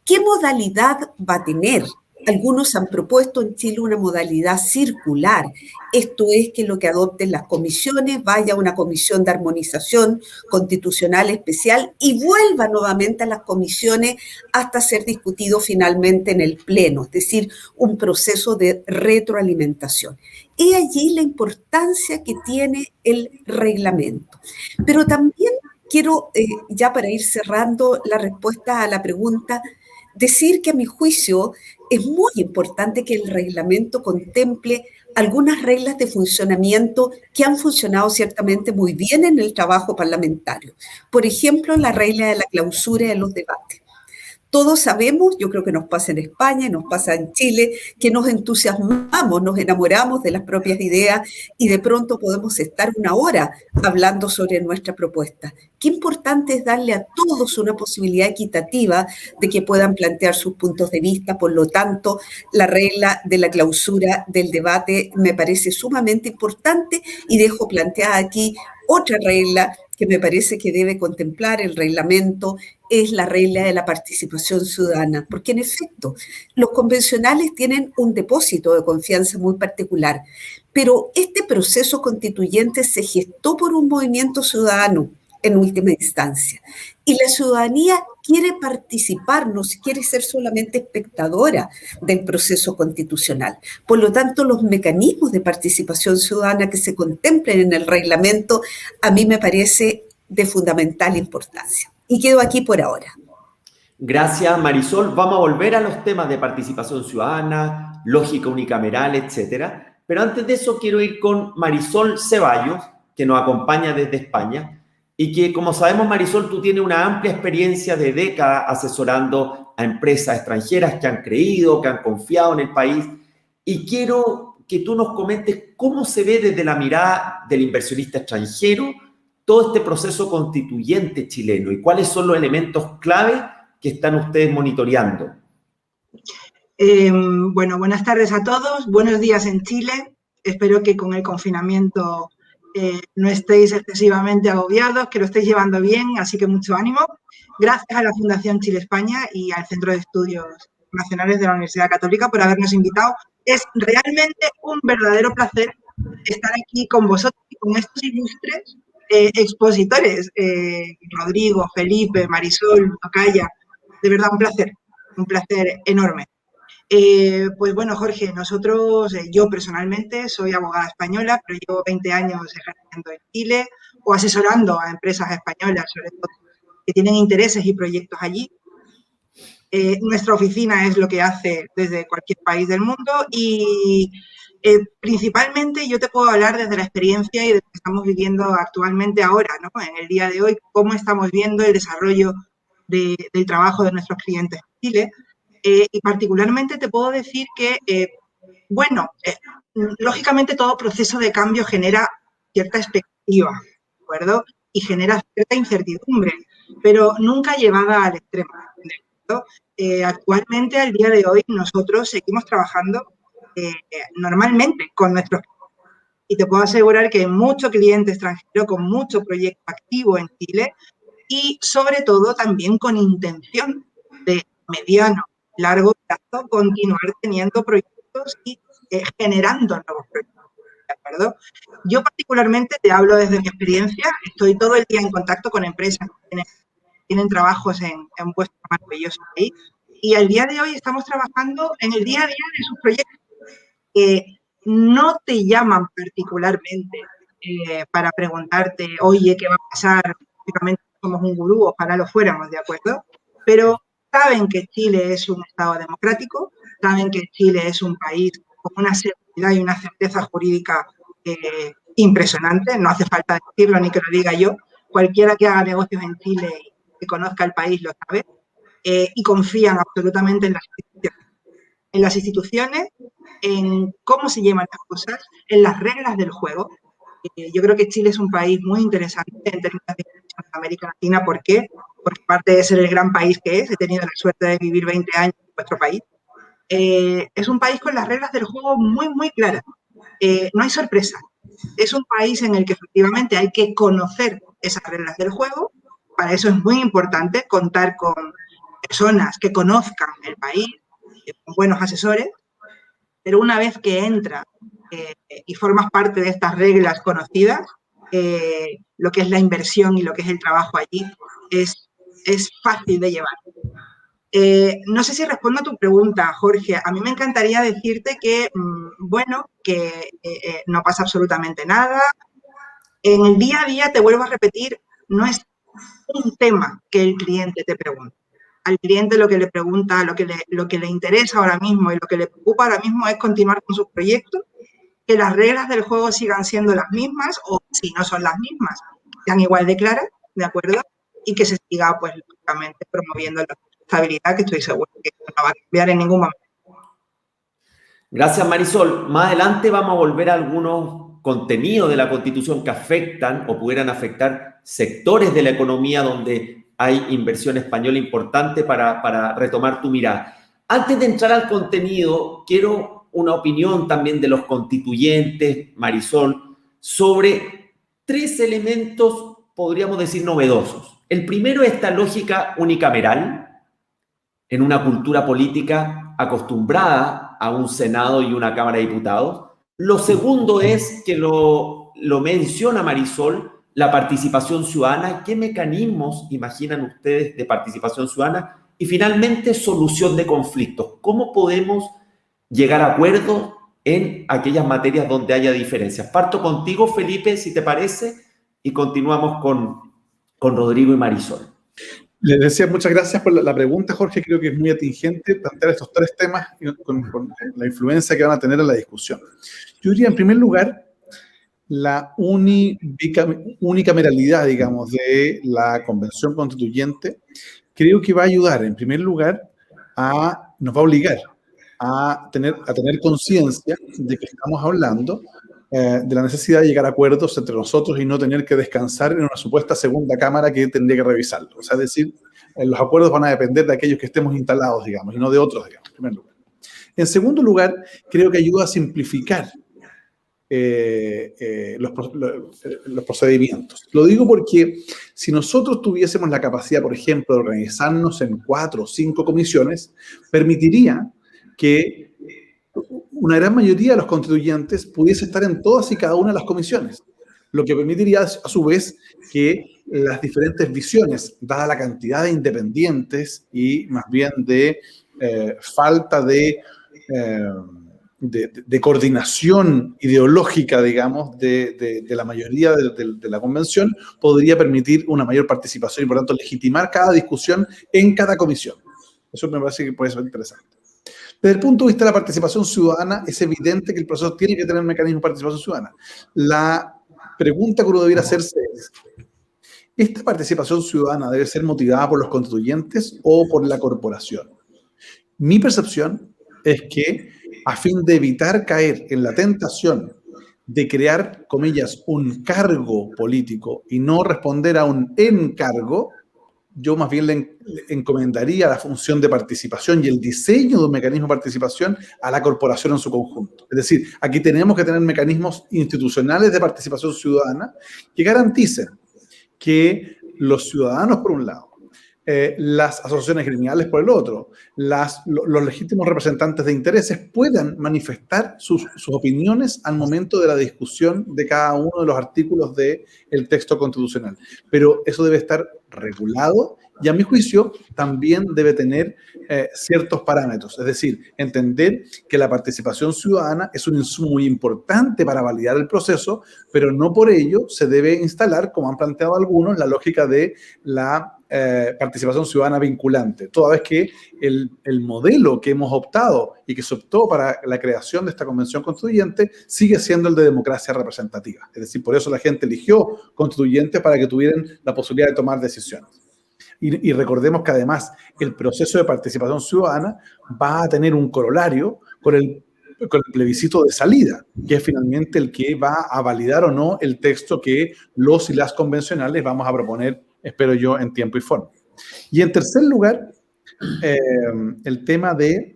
¿qué modalidad va a tener? Algunos han propuesto en Chile una modalidad circular. Esto es que lo que adopten las comisiones vaya a una comisión de armonización constitucional especial y vuelva nuevamente a las comisiones hasta ser discutido finalmente en el Pleno, es decir, un proceso de retroalimentación. He allí la importancia que tiene el reglamento. Pero también quiero, ya para ir cerrando la respuesta a la pregunta, decir que a mi juicio es muy importante que el reglamento contemple algunas reglas de funcionamiento que han funcionado ciertamente muy bien en el trabajo parlamentario. Por ejemplo, la regla de la clausura de los debates. Todos sabemos, yo creo que nos pasa en España, nos pasa en Chile, que nos entusiasmamos, nos enamoramos de las propias ideas y de pronto podemos estar una hora hablando sobre nuestra propuesta. Qué importante es darle a todos una posibilidad equitativa de que puedan plantear sus puntos de vista. Por lo tanto, la regla de la clausura del debate me parece sumamente importante y dejo planteada aquí otra regla que me parece que debe contemplar el reglamento, es la regla de la participación ciudadana, porque en efecto los convencionales tienen un depósito de confianza muy particular, pero este proceso constituyente se gestó por un movimiento ciudadano en última instancia, y la ciudadanía quiere participar, no quiere ser solamente espectadora del proceso constitucional. Por lo tanto, los mecanismos de participación ciudadana que se contemplen en el reglamento a mí me parece de fundamental importancia. Y quedo aquí por ahora. Gracias, Marisol. Vamos a volver a los temas de participación ciudadana, lógica unicameral, etcétera. Pero antes de eso quiero ir con Marisol Ceballos, que nos acompaña desde España, y que, como sabemos, Marisol, tú tienes una amplia experiencia de décadas asesorando a empresas extranjeras que han creído, que han confiado en el país, y quiero que tú nos comentes cómo se ve desde la mirada del inversionista extranjero todo este proceso constituyente chileno y cuáles son los elementos clave que están ustedes monitoreando. Bueno, buenas tardes a todos, buenos días en Chile. Espero que con el confinamiento no estéis excesivamente agobiados, que lo estéis llevando bien, así que mucho ánimo. Gracias a la Fundación Chile España y al Centro de Estudios Nacionales de la Universidad Católica por habernos invitado. Es realmente un verdadero placer estar aquí con vosotros y con estos ilustres expositores, Rodrigo, Felipe, Marisol, Tocaya. De verdad, un placer enorme. Pues bueno, Jorge, nosotros, yo personalmente soy abogada española, pero llevo 20 años ejerciendo en Chile o asesorando a empresas españolas, sobre todo, que tienen intereses y proyectos allí. Nuestra oficina es lo que hace desde cualquier país del mundo y principalmente yo te puedo hablar desde la experiencia y de lo que estamos viviendo actualmente ahora, ¿no? En el día de hoy, cómo estamos viendo el desarrollo del trabajo de nuestros clientes en Chile. Y particularmente te puedo decir que, lógicamente todo proceso de cambio genera cierta expectativa, ¿de acuerdo? Y genera cierta incertidumbre, pero nunca llevada al extremo, ¿de acuerdo? Actualmente, al día de hoy, nosotros seguimos trabajando normalmente con nuestros clientes. Y te puedo asegurar que hay mucho cliente extranjero con mucho proyecto activo en Chile y, sobre todo, también con intención de mediano largo plazo continuar teniendo proyectos y generando nuevos proyectos, ¿de acuerdo? Yo particularmente te hablo desde mi experiencia, estoy todo el día en contacto con empresas que tienen trabajos en vuestro maravilloso país y al día de hoy estamos trabajando en el día a día de sus proyectos que no te llaman particularmente para preguntarte, oye, ¿qué va a pasar? Lógicamente somos un gurú, ojalá lo fuéramos, ¿de acuerdo? Pero saben que Chile es un Estado democrático, saben que Chile es un país con una seguridad y una certeza jurídica impresionante, no hace falta decirlo ni que lo diga yo, cualquiera que haga negocios en Chile y que conozca el país lo sabe, y confían absolutamente en las instituciones. en las instituciones, en cómo se llevan las cosas, en las reglas del juego. Yo creo que Chile es un país muy interesante en términos de América Latina. ¿Por qué? Porque aparte de ser el gran país que es, he tenido la suerte de vivir 20 años en nuestro país. Es un país con las reglas del juego muy, muy claras. No hay sorpresa. Es un país en el que efectivamente hay que conocer esas reglas del juego. Para eso es muy importante contar con personas que conozcan el país, con buenos asesores, pero una vez que entra y formas parte de estas reglas conocidas, lo que es la inversión y lo que es el trabajo allí es fácil de llevar. No sé si respondo a tu pregunta, Jorge. A mí me encantaría decirte que, bueno, que no pasa absolutamente nada. En el día a día, te vuelvo a repetir, no es un tema que el cliente te pregunte. Al cliente lo que le pregunta, lo que le interesa ahora mismo y lo que le preocupa ahora mismo es continuar con sus proyectos, que las reglas del juego sigan siendo las mismas, o si no son las mismas, sean igual de claras, ¿de acuerdo? Y que se siga, pues, lógicamente, promoviendo la estabilidad, que estoy seguro que no va a cambiar en ningún momento. Gracias, Marisol. Más adelante vamos a volver a algunos contenidos de la Constitución que afectan o pudieran afectar sectores de la economía donde hay inversión española importante para retomar tu mirada. Antes de entrar al contenido, quiero una opinión también de los constituyentes, Marisol, sobre 3 elementos, podríamos decir, novedosos. El primero es esta lógica unicameral en una cultura política acostumbrada a un Senado y una Cámara de Diputados. Lo segundo es que lo menciona Marisol, la participación ciudadana. ¿Qué mecanismos imaginan ustedes de participación ciudadana? Y finalmente, solución de conflictos. ¿Cómo podemos llegar a acuerdos en aquellas materias donde haya diferencias? Parto contigo, Felipe, si te parece, y continuamos con Rodrigo y Marisol. Les decía, muchas gracias por la pregunta, Jorge. Creo que es muy atingente plantear estos 3 temas con la influencia que van a tener en la discusión. Yo diría, en primer lugar, la unicameralidad, digamos, de la Convención Constituyente, creo que va a ayudar, en primer lugar, nos va a obligar a tener conciencia de que estamos hablando de la necesidad de llegar a acuerdos entre nosotros y no tener que descansar en una supuesta segunda cámara que tendría que revisarlo. O sea, es decir, los acuerdos van a depender de aquellos que estemos instalados, digamos, y no de otros, digamos, en primer lugar. En segundo lugar, creo que ayuda a simplificar los procedimientos. Lo digo porque si nosotros tuviésemos la capacidad, por ejemplo, de organizarnos en 4 o 5 comisiones, permitiría que una gran mayoría de los constituyentes pudiese estar en todas y cada una de las comisiones, lo que permitiría a su vez que las diferentes visiones, dada la cantidad de independientes y más bien de falta de coordinación ideológica, digamos, de la mayoría de la convención, podría permitir una mayor participación y, por tanto, legitimar cada discusión en cada comisión. Eso me parece que puede ser interesante. Desde el punto de vista de la participación ciudadana, es evidente que el proceso tiene que tener un mecanismo de participación ciudadana. La pregunta que uno debiera hacerse es, ¿esta participación ciudadana debe ser motivada por los constituyentes o por la corporación? Mi percepción es que, a fin de evitar caer en la tentación de crear, comillas, un cargo político y no responder a un encargo, yo más bien le encomendaría la función de participación y el diseño de un mecanismo de participación a la corporación en su conjunto. Es decir, aquí tenemos que tener mecanismos institucionales de participación ciudadana que garanticen que los ciudadanos, por un lado, las asociaciones gremiales por el otro, los legítimos representantes de intereses puedan manifestar sus opiniones al momento de la discusión de cada uno de los artículos del texto constitucional. Pero eso debe estar regulado y, a mi juicio, también debe tener ciertos parámetros. Es decir, entender que la participación ciudadana es un insumo muy importante para validar el proceso, pero no por ello se debe instalar, como han planteado algunos, la lógica de la participación ciudadana vinculante, toda vez que el modelo que hemos optado y que se optó para la creación de esta convención constituyente sigue siendo el de democracia representativa. Es decir, por eso la gente eligió constituyentes para que tuvieran la posibilidad de tomar decisiones. Y recordemos que además el proceso de participación ciudadana va a tener un corolario con el plebiscito de salida, que es finalmente el que va a validar o no el texto que los y las convencionales vamos a proponer, espero yo, en tiempo y forma. Y en tercer lugar, el tema de...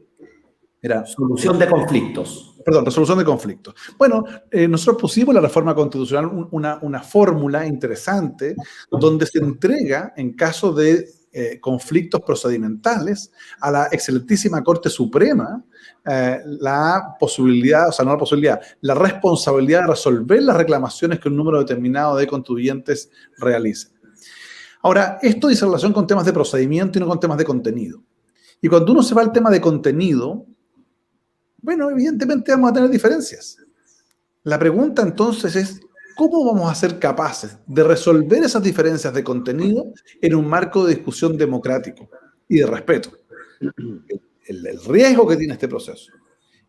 Solución de conflictos. Perdón, resolución de conflictos. Bueno, nosotros pusimos en la reforma constitucional una fórmula interesante donde se entrega, en caso de conflictos procedimentales, a la excelentísima Corte Suprema la posibilidad, o sea, no la posibilidad, la responsabilidad de resolver las reclamaciones que un número determinado de contribuyentes realicen. Ahora, esto dice relación con temas de procedimiento y no con temas de contenido. Y cuando uno se va al tema de contenido, bueno, evidentemente vamos a tener diferencias. La pregunta entonces es, ¿cómo vamos a ser capaces de resolver esas diferencias de contenido en un marco de discusión democrático y de respeto? El riesgo que tiene este proceso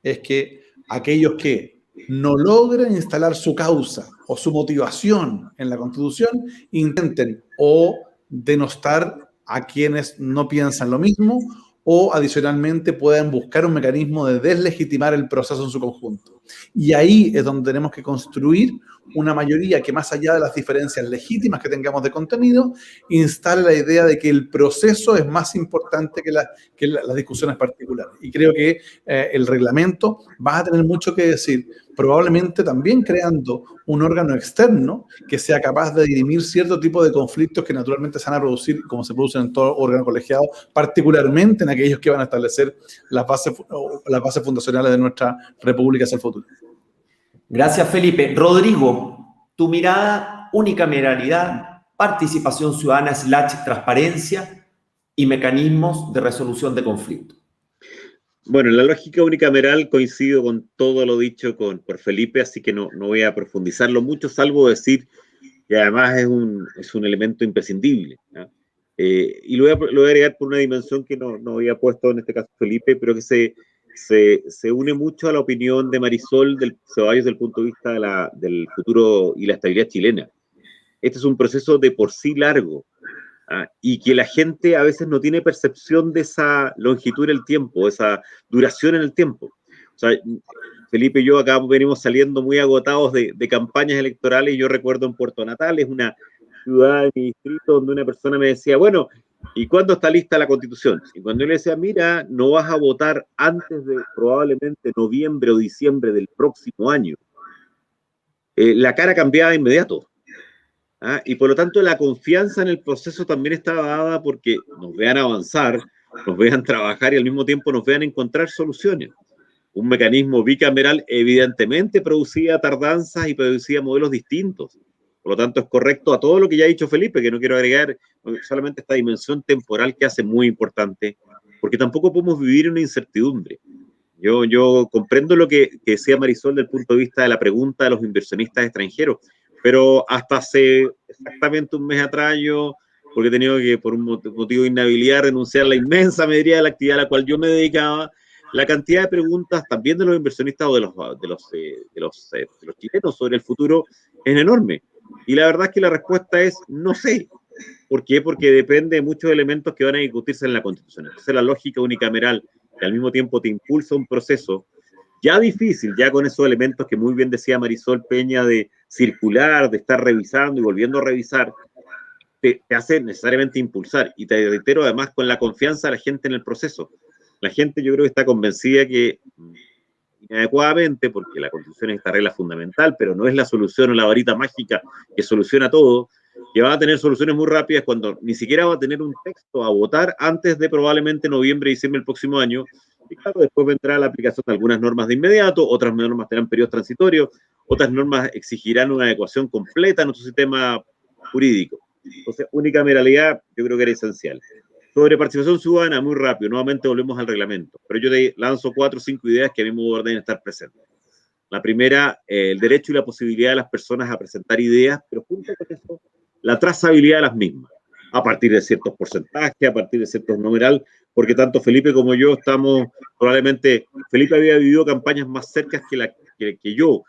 es que aquellos que no logren instalar su causa o su motivación en la Constitución intenten o denostar a quienes no piensan lo mismo o adicionalmente puedan buscar un mecanismo de deslegitimar el proceso en su conjunto. Y ahí es donde tenemos que construir una mayoría que, más allá de las diferencias legítimas que tengamos de contenido, instale la idea de que el proceso es más importante que las discusiones particulares. Y creo que el reglamento va a tener mucho que decir, probablemente también creando un órgano externo que sea capaz de dirimir cierto tipo de conflictos que naturalmente se van a producir, como se producen en todo órgano colegiado, particularmente en aquellos que van a establecer las bases fundacionales de nuestra república hacia el futuro. Gracias, Felipe. Rodrigo, tu mirada, unicameralidad, participación ciudadana / transparencia y mecanismos de resolución de conflictos. Bueno, en la lógica unicameral coincido con todo lo dicho por Felipe, así que no voy a profundizarlo mucho, salvo decir que además es un elemento imprescindible, ¿no? Y lo voy a agregar por una dimensión que no había puesto en este caso Felipe, pero que se une mucho a la opinión de Marisol Ceballos del punto de vista del futuro y la estabilidad chilena. Este es un proceso de por sí largo, y que la gente a veces no tiene percepción de esa longitud en el tiempo, esa duración en el tiempo. O sea, Felipe y yo acá venimos saliendo muy agotados de campañas electorales, y yo recuerdo en Puerto Natales, una ciudad de mi distrito, donde una persona me decía, bueno, ¿y cuándo está lista la Constitución? Y cuando yo le decía, mira, no vas a votar antes de probablemente noviembre o diciembre del próximo año, la cara cambiaba de inmediato. Y por lo tanto la confianza en el proceso también está dada porque nos vean avanzar, nos vean trabajar y al mismo tiempo nos vean encontrar soluciones. Un mecanismo bicameral evidentemente producía tardanzas y producía modelos distintos. Por lo tanto es correcto a todo lo que ya ha dicho Felipe, que no quiero agregar solamente esta dimensión temporal que hace muy importante, porque tampoco podemos vivir en una incertidumbre. Yo comprendo lo que decía Marisol del punto de vista de la pregunta de los inversionistas extranjeros, pero hasta hace exactamente un mes atrás porque he tenido que, por un motivo de inhabilidad, renunciar a la inmensa mayoría de la actividad a la cual yo me dedicaba, la cantidad de preguntas también de los inversionistas o de los chilenos sobre el futuro es enorme. Y la verdad es que la respuesta es no sé. ¿Por qué? Porque depende de muchos elementos que van a discutirse en la Constitución. Entonces la lógica unicameral, que al mismo tiempo te impulsa un proceso ya difícil, ya con esos elementos que muy bien decía Marisol Peña de circular, de estar revisando y volviendo a revisar, te hace necesariamente impulsar. Y te reitero, además, con la confianza de la gente en el proceso. La gente yo creo que está convencida que inadecuadamente, porque la Constitución es esta regla fundamental, pero no es la solución o la varita mágica que soluciona todo, que va a tener soluciones muy rápidas cuando ni siquiera va a tener un texto a votar antes de probablemente noviembre, diciembre del próximo año. Y claro, después vendrá la aplicación de algunas normas de inmediato, otras normas tendrán periodos transitorios, otras normas exigirán una adecuación completa a nuestro sistema jurídico. Entonces, unicameralidad yo creo que era esencial. Sobre participación ciudadana, muy rápido, nuevamente volvemos al reglamento, pero yo te lanzo 4 o 5 ideas que a mí me ordenan estar presentes. La primera, el derecho y la posibilidad de las personas a presentar ideas, pero junto con eso, la trazabilidad de las mismas, a partir de ciertos porcentajes, a partir de ciertos numeral, porque tanto Felipe como yo estamos, probablemente, Felipe había vivido campañas más cercas que yo,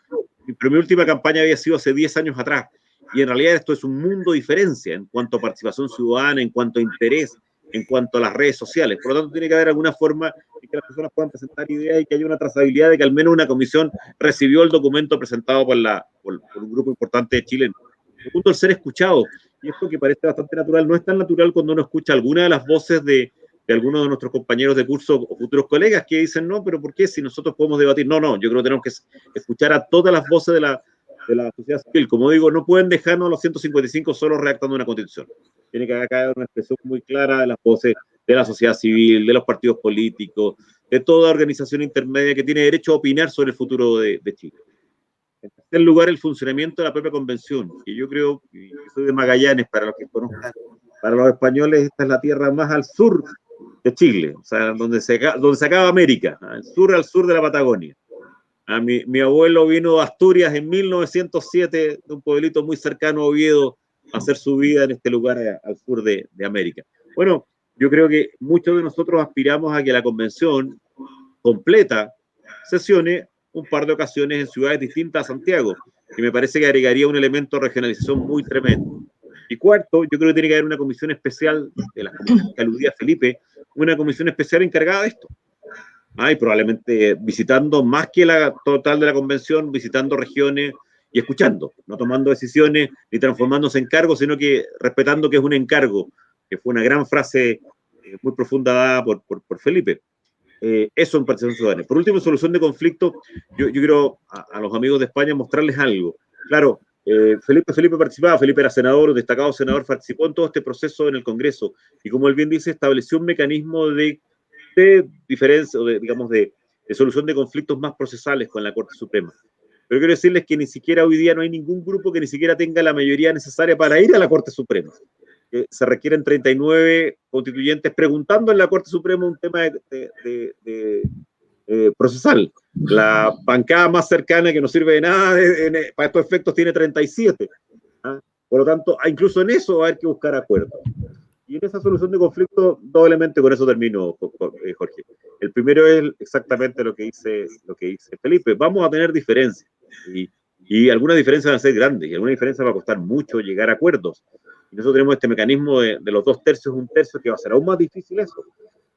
pero mi última campaña había sido hace 10 años atrás, y en realidad esto es un mundo de diferencia en cuanto a participación ciudadana, en cuanto a interés, en cuanto a las redes sociales. Por lo tanto, tiene que haber alguna forma en que las personas puedan presentar ideas y que haya una trazabilidad de que al menos una comisión recibió el documento presentado por un grupo importante de chilenos. Segundo, el ser escuchado. Y esto que parece bastante natural, no es tan natural cuando uno escucha alguna de las voces de algunos de nuestros compañeros de curso o futuros colegas que dicen, no, pero ¿por qué si nosotros podemos debatir? No, yo creo que tenemos que escuchar a todas las voces de la sociedad civil. Como digo, no pueden dejarnos a los 155 solos redactando una constitución. Tiene que haber una expresión muy clara de las voces de la sociedad civil, de los partidos políticos, de toda organización intermedia que tiene derecho a opinar sobre el futuro de Chile. En tercer lugar, el funcionamiento de la propia convención, que yo creo, y soy de Magallanes, para los que conozcan, para los españoles esta es la tierra más al sur de Chile, o sea, donde se acaba América, al sur de la Patagonia. Mi abuelo vino a Asturias en 1907, de un pueblito muy cercano a Oviedo, a hacer su vida en este lugar al sur de América. Bueno, yo creo que muchos de nosotros aspiramos a que la convención completa sesione un par de ocasiones en ciudades distintas a Santiago, y me parece que agregaría un elemento de regionalización muy tremendo. Y cuarto, yo creo que tiene que haber una comisión especial, de las comisiones que aludía Felipe, una comisión especial encargada de esto. Y probablemente visitando más que la total de la convención, visitando regiones y escuchando, no tomando decisiones ni transformándose en cargos, sino que respetando que es un encargo, que fue una gran frase muy profunda dada por Felipe. Eso en participación ciudadana. Por último, solución de conflictos, yo quiero a los amigos de España mostrarles algo. Claro, Felipe participaba, Felipe era senador, un destacado senador, participó en todo este proceso en el Congreso, y como él bien dice, estableció un mecanismo de diferencia, o de solución de conflictos más procesales con la Corte Suprema. Pero quiero decirles que ni siquiera hoy día no hay ningún grupo que ni siquiera tenga la mayoría necesaria para ir a la Corte Suprema. Se requieren 39 constituyentes preguntando en la Corte Suprema un tema procesal. La bancada más cercana, que no sirve de nada para estos efectos, tiene 37. Por lo tanto, incluso en eso va a haber que buscar acuerdos. Y en esa solución de conflicto, doblemente con eso termino, Jorge. El primero es exactamente lo que dice Felipe. Vamos a tener diferencias. Y algunas diferencias van a ser grandes, y algunas diferencias va a costar mucho llegar a acuerdos. Y nosotros tenemos este mecanismo de los 2 tercios, 1 tercio, que va a ser aún más difícil eso.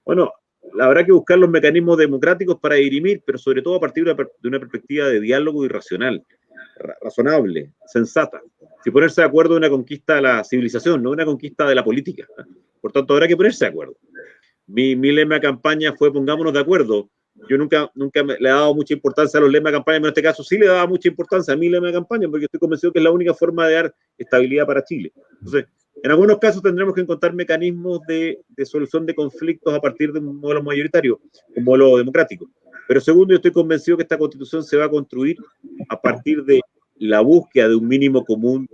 Bueno, habrá que buscar los mecanismos democráticos para dirimir, pero sobre todo a partir de una perspectiva de diálogo y razonable, sensata. Si ponerse de acuerdo en una conquista de la civilización, no una conquista de la política. Por tanto, habrá que ponerse de acuerdo. Mi lema de campaña fue pongámonos de acuerdo. Yo nunca le he dado mucha importancia a los lemas de campaña, pero en este caso sí le daba mucha importancia a mi lema de campaña, porque estoy convencido que es la única forma de dar estabilidad para Chile. Entonces, en algunos casos tendremos que encontrar mecanismos de solución de conflictos a partir de un modelo mayoritario, un modelo democrático. Pero segundo, yo estoy convencido que esta constitución se va a construir a partir de la búsqueda de un mínimo común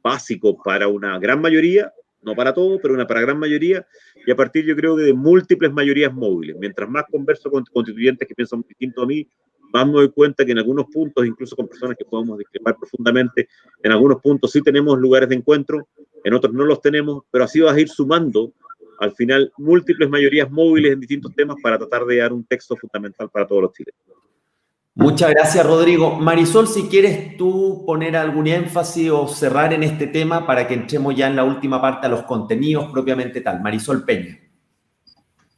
básico para una gran mayoría, no para todos, pero para gran mayoría, y a partir, yo creo, que de múltiples mayorías móviles. Mientras más converso con constituyentes que piensan distinto a mí, más me doy cuenta que en algunos puntos, incluso con personas que podemos discrepar profundamente, en algunos puntos sí tenemos lugares de encuentro, en otros no los tenemos, pero así vas a ir sumando, al final, múltiples mayorías móviles en distintos temas para tratar de dar un texto fundamental para todos los chilenos. Muchas gracias, Rodrigo. Marisol, si quieres tú poner algún énfasis o cerrar en este tema para que entremos ya en la última parte a los contenidos propiamente tal. Marisol Peña.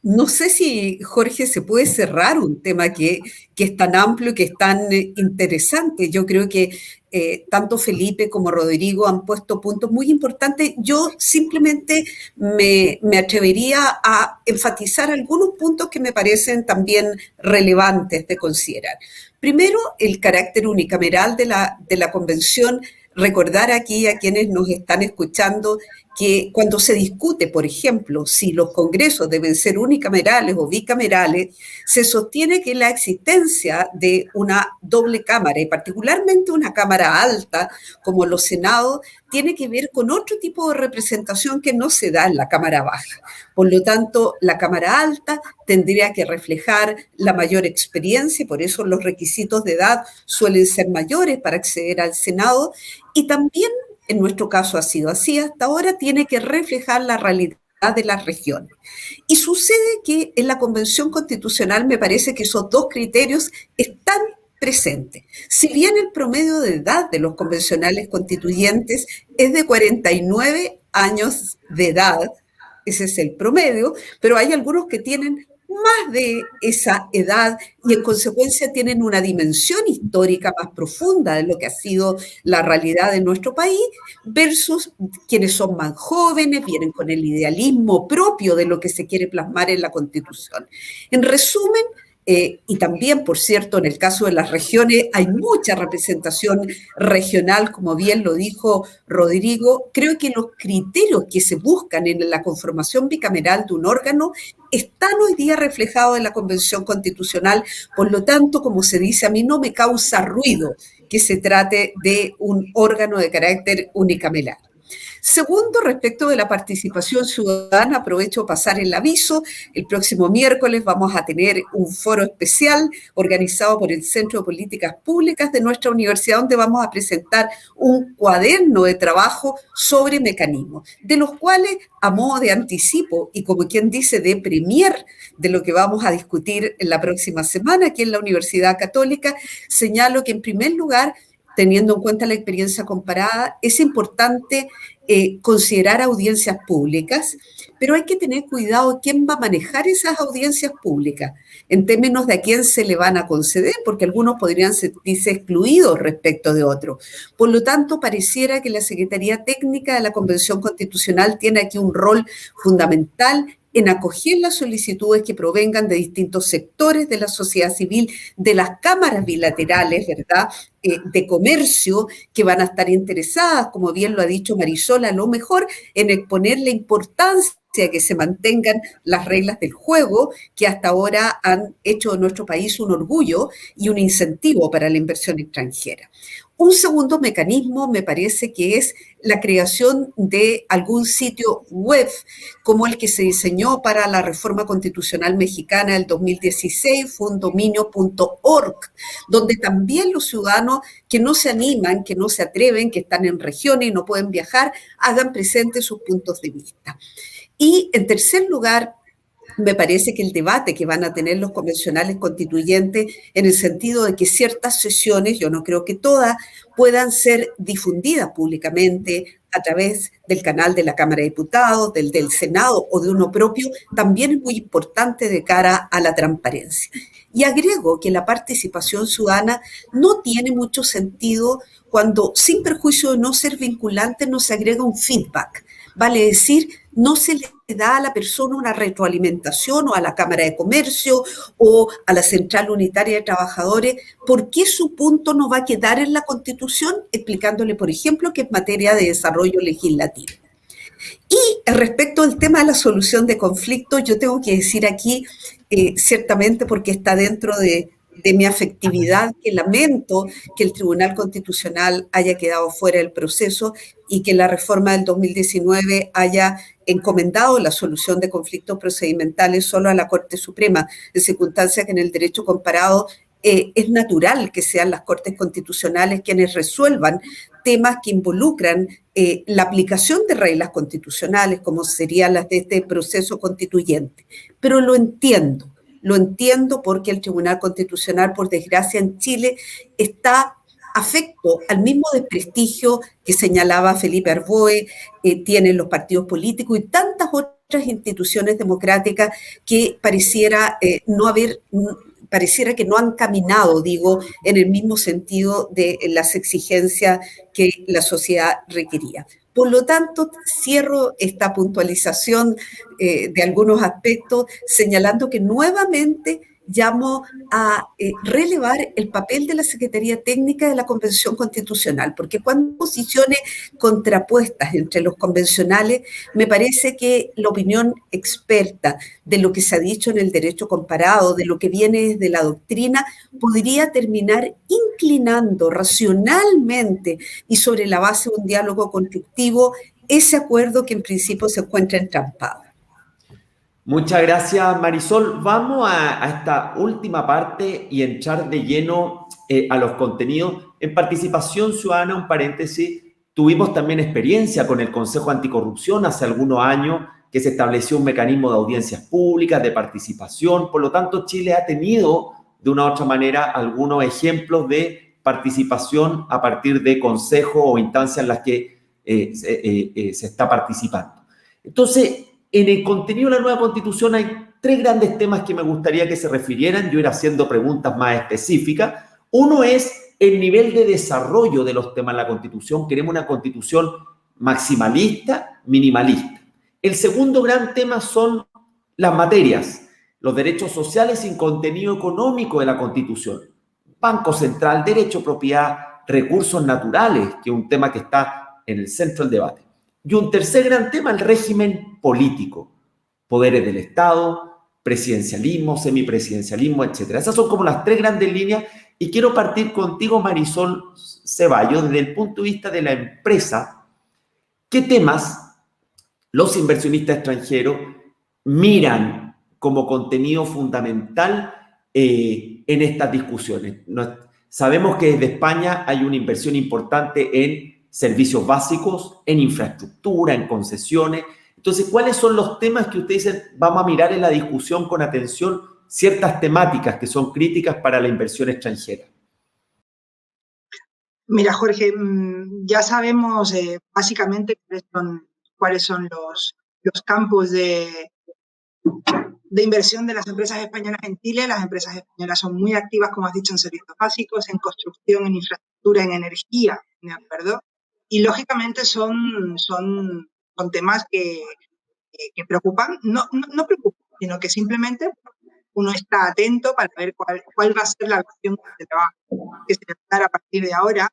No sé si, Jorge, se puede cerrar un tema que es tan amplio, que es tan interesante. Yo creo que tanto Felipe como Rodrigo han puesto puntos muy importantes. Yo simplemente me atrevería a enfatizar algunos puntos que me parecen también relevantes de considerar. Primero, el carácter unicameral de la convención. Recordar aquí a quienes nos están escuchando que cuando se discute, por ejemplo, si los congresos deben ser unicamerales o bicamerales, se sostiene que la existencia de una doble cámara, y particularmente una cámara alta, como los senados, tiene que ver con otro tipo de representación que no se da en la cámara baja. Por lo tanto, la cámara alta tendría que reflejar la mayor experiencia, y por eso los requisitos de edad suelen ser mayores para acceder al Senado, y también, en nuestro caso ha sido así hasta ahora, tiene que reflejar la realidad de las regiones. Y sucede que en la Convención Constitucional me parece que esos 2 criterios están presente. Si bien el promedio de edad de los convencionales constituyentes es de 49 años de edad, ese es el promedio, pero hay algunos que tienen más de esa edad y en consecuencia tienen una dimensión histórica más profunda de lo que ha sido la realidad de nuestro país versus quienes son más jóvenes, vienen con el idealismo propio de lo que se quiere plasmar en la Constitución. En resumen, y también, por cierto, en el caso de las regiones hay mucha representación regional, como bien lo dijo Rodrigo. Creo que los criterios que se buscan en la conformación bicameral de un órgano están hoy día reflejados en la Convención Constitucional. Por lo tanto, como se dice, a mí no me causa ruido que se trate de un órgano de carácter unicameral. Segundo, respecto de la participación ciudadana, aprovecho pasar el aviso. El próximo miércoles vamos a tener un foro especial organizado por el Centro de Políticas Públicas de nuestra universidad, donde vamos a presentar un cuaderno de trabajo sobre mecanismos, de los cuales, a modo de anticipo y como quien dice de premier de lo que vamos a discutir en la próxima semana aquí en la Universidad Católica, señalo que en primer lugar, teniendo en cuenta la experiencia comparada, es importante considerar audiencias públicas, pero hay que tener cuidado quién va a manejar esas audiencias públicas, en términos de a quién se le van a conceder, porque algunos podrían sentirse excluidos respecto de otros. Por lo tanto, pareciera que la Secretaría Técnica de la Convención Constitucional tiene aquí un rol fundamental en acoger las solicitudes que provengan de distintos sectores de la sociedad civil, de las cámaras bilaterales, ¿verdad?, de comercio, que van a estar interesadas, como bien lo ha dicho Marisol, a lo mejor en exponer la importancia que se mantengan las reglas del juego que hasta ahora han hecho de nuestro país un orgullo y un incentivo para la inversión extranjera. Un segundo mecanismo me parece que es la creación de algún sitio web como el que se diseñó para la reforma constitucional mexicana del 2016, fundominio.org, donde también los ciudadanos que no se animan, que no se atreven, que están en regiones y no pueden viajar, hagan presentes sus puntos de vista. Y en tercer lugar, me parece que el debate que van a tener los convencionales constituyentes en el sentido de que ciertas sesiones, yo no creo que todas, puedan ser difundidas públicamente a través del canal de la Cámara de Diputados, del Senado o de uno propio, también es muy importante de cara a la transparencia. Y agrego que la participación ciudadana no tiene mucho sentido cuando, sin perjuicio de no ser vinculante, no se agrega un feedback. Vale decir, no se le da a la persona una retroalimentación o a la Cámara de Comercio o a la Central Unitaria de Trabajadores, ¿por qué su punto no va a quedar en la Constitución? Explicándole, por ejemplo, que es materia de desarrollo legislativo. Y respecto al tema de la solución de conflictos, yo tengo que decir aquí, ciertamente porque está dentro de mi afectividad, que lamento que el Tribunal Constitucional haya quedado fuera del proceso y que la reforma del 2019 haya encomendado la solución de conflictos procedimentales solo a la Corte Suprema, en circunstancias que en el derecho comparado es natural que sean las Cortes Constitucionales quienes resuelvan temas que involucran la aplicación de reglas constitucionales, como serían las de este proceso constituyente. Pero lo entiendo porque el Tribunal Constitucional, por desgracia, en Chile está afecto al mismo desprestigio que señalaba Felipe Arboe, tienen los partidos políticos y tantas otras instituciones democráticas que pareciera que no han caminado, en el mismo sentido de las exigencias que la sociedad requería. Por lo tanto, cierro esta puntualización de algunos aspectos señalando que nuevamente llamo a relevar el papel de la Secretaría Técnica de la Convención Constitucional, porque cuando hay posiciones contrapuestas entre los convencionales, me parece que la opinión experta de lo que se ha dicho en el derecho comparado, de lo que viene desde la doctrina, podría terminar inclinando racionalmente y sobre la base de un diálogo constructivo ese acuerdo que en principio se encuentra entrampado. Muchas gracias, Marisol. Vamos a esta última parte y entrar de lleno a los contenidos. En participación ciudadana, un paréntesis, tuvimos también experiencia con el Consejo Anticorrupción hace algunos años, que se estableció un mecanismo de audiencias públicas, de participación. Por lo tanto, Chile ha tenido de una u otra manera algunos ejemplos de participación a partir de consejos o instancias en las que se está participando. Entonces, en el contenido de la nueva Constitución hay 3 grandes temas que me gustaría que se refirieran. Yo iré haciendo preguntas más específicas. Uno es el nivel de desarrollo de los temas de la Constitución. Queremos una Constitución maximalista, minimalista. El segundo gran tema son las materias, los derechos sociales sin contenido económico de la Constitución. Banco Central, derecho a propiedad, recursos naturales, que es un tema que está en el centro del debate. Y un tercer gran tema, el régimen político, poderes del Estado, presidencialismo, semipresidencialismo, etc. Esas son como las 3 grandes líneas y quiero partir contigo, Marisol Ceballos, desde el punto de vista de la empresa. ¿Qué temas los inversionistas extranjeros miran como contenido fundamental en estas discusiones? Sabemos que desde España hay una inversión importante en servicios básicos, en infraestructura, en concesiones. Entonces, ¿cuáles son los temas que ustedes dicen vamos a mirar en la discusión con atención ciertas temáticas que son críticas para la inversión extranjera? Mira, Jorge, ya sabemos básicamente cuáles son los campos de inversión de las empresas españolas en Chile. Las empresas españolas son muy activas, como has dicho, en servicios básicos, en construcción, en infraestructura, en energía, ¿de acuerdo? Y lógicamente son temas que preocupan, no preocupan, sino que simplemente uno está atento para ver cuál va a ser la acción que se va a dar a partir de ahora.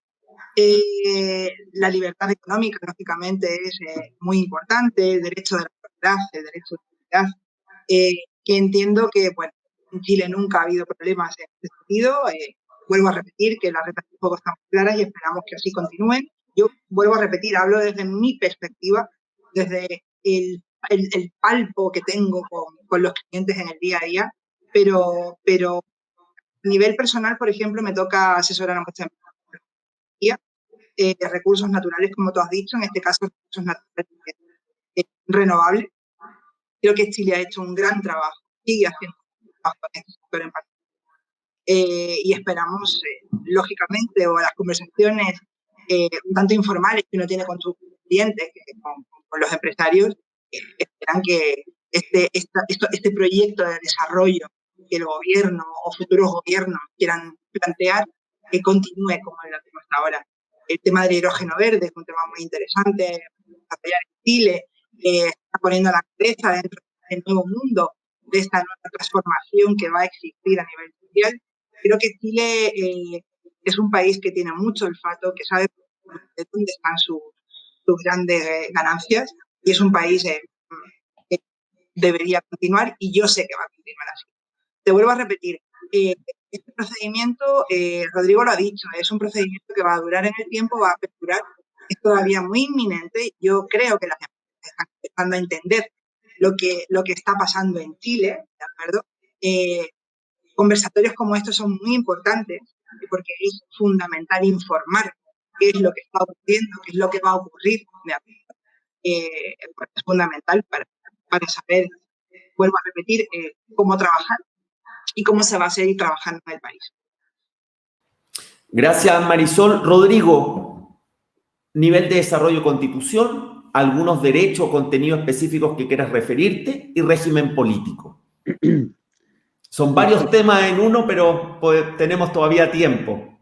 La libertad económica, lógicamente, es muy importante, el derecho de la propiedad, el derecho de la propiedad, que entiendo que, bueno, en Chile nunca ha habido problemas en este sentido. Vuelvo a repetir que las reglas del juego están claras y esperamos que así continúen. Yo vuelvo a repetir, hablo desde mi perspectiva, desde el palpo que tengo con los clientes en el día a día, pero a nivel personal, por ejemplo, me toca asesorar a muchas empresas de recursos naturales, como tú has dicho, en este caso recursos naturales renovables. Creo que Chile ha hecho un gran trabajo, sigue haciendo un trabajo en este sector en particular. Y esperamos, lógicamente, o las conversaciones un tanto informales que uno tiene con sus clientes, con los empresarios, esperan que este proyecto de desarrollo que el gobierno o futuros gobiernos quieran plantear, que continúe como lo hacemos hasta ahora. El tema del hidrógeno verde es un tema muy interesante en Chile, está poniendo la cabeza dentro del nuevo mundo, de esta nueva transformación que va a existir a nivel mundial. Creo que Chile es un país que tiene mucho olfato, que sabe de dónde están sus grandes ganancias, y es un país que debería continuar, y yo sé que va a continuar así. Te vuelvo a repetir, este procedimiento, Rodrigo lo ha dicho, es un procedimiento que va a durar en el tiempo, va a perdurar, es todavía muy inminente. Yo creo que las empresas están empezando a entender lo que está pasando en Chile, ¿de acuerdo? Conversatorios como estos son muy importantes porque es fundamental informar qué es lo que está ocurriendo, qué es lo que va a ocurrir, ¿de acuerdo? Es fundamental para saber, vuelvo a repetir, cómo trabajar y cómo se va a seguir trabajando en el país. Gracias, Marisol. Rodrigo, nivel de desarrollo Constitución, algunos derechos o contenidos específicos que quieras referirte y régimen político. Son varios temas en uno, pero pues, tenemos todavía tiempo.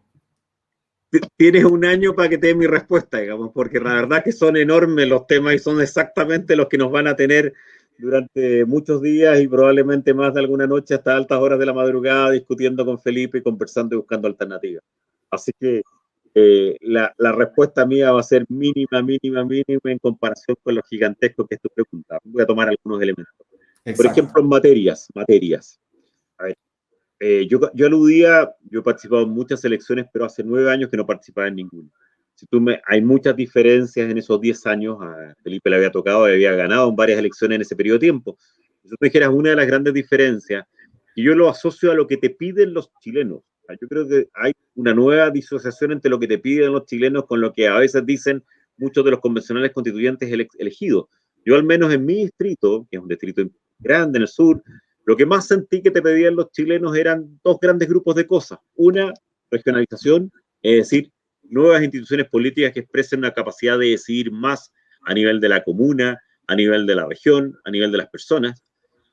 Tienes un año para que te dé mi respuesta, digamos, porque la verdad que son enormes los temas y son exactamente los que nos van a tener durante muchos días y probablemente más de alguna noche hasta altas horas de la madrugada discutiendo con Felipe y conversando y buscando alternativas. Así que la respuesta mía va a ser mínima en comparación con lo gigantesco que es tu pregunta. Voy a tomar algunos elementos. Exacto. Por ejemplo, materias. A ver, yo aludía, yo he participado en muchas elecciones, pero hace 9 años que no participaba en ninguna. Hay muchas diferencias en esos 10 años. A Felipe le había tocado, había ganado en varias elecciones en ese periodo de tiempo. Si tú dijeras una de las grandes diferencias, y yo lo asocio a lo que te piden los chilenos. Yo creo que hay una nueva disociación entre lo que te piden los chilenos con lo que a veces dicen muchos de los convencionales constituyentes elegidos. Yo al menos en mi distrito, que es un distrito grande en el sur, Lo que más sentí que te pedían los chilenos eran dos grandes grupos de cosas. Una, regionalización, es decir, nuevas instituciones políticas que expresen una capacidad de decidir más a nivel de la comuna, a nivel de la región, a nivel de las personas.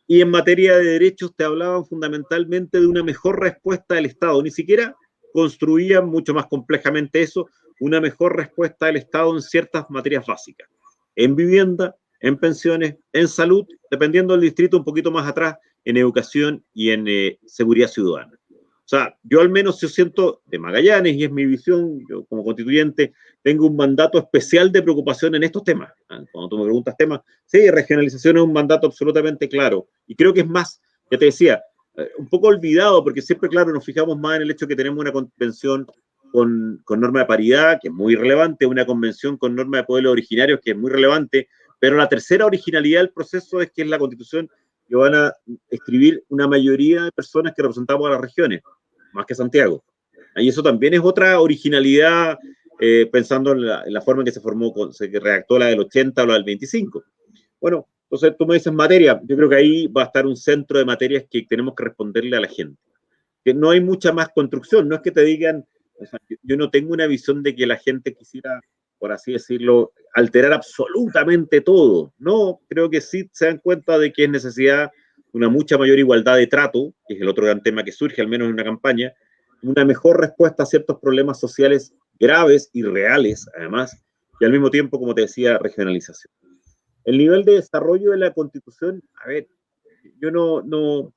Y en materia de derechos te hablaban fundamentalmente de una mejor respuesta del Estado. Ni siquiera construían mucho más complejamente eso, una mejor respuesta del Estado en ciertas materias básicas. En vivienda, en pensiones, en salud, dependiendo del distrito un poquito más atrás, en educación y en seguridad ciudadana. O sea, yo al menos yo siento de Magallanes, y es mi visión, yo como constituyente tengo un mandato especial de preocupación en estos temas. Cuando tú me preguntas temas, sí, regionalización es un mandato absolutamente claro. Y creo que es más, ya te decía, un poco olvidado, porque siempre, claro, nos fijamos más en el hecho de que tenemos una convención con norma de paridad, que es muy relevante, una convención con norma de pueblos originarios, que es muy relevante, pero la tercera originalidad del proceso es que es la constitución que van a escribir una mayoría de personas que representamos a las regiones, más que Santiago. Y eso también es otra originalidad, pensando en la forma en que se formó, se redactó la del 80 o la del 25. Bueno, entonces tú me dices materia, yo creo que ahí va a estar un centro de materias que tenemos que responderle a la gente. Que no hay mucha más construcción, no es que te digan, o sea, yo no tengo una visión de que la gente quisiera, por así decirlo, alterar absolutamente todo. No, creo que sí se dan cuenta de que es necesidad una mucha mayor igualdad de trato, que es el otro gran tema que surge, al menos en una campaña, una mejor respuesta a ciertos problemas sociales graves y reales, además, y al mismo tiempo, como te decía, regionalización. El nivel de desarrollo de la Constitución, a ver, yo no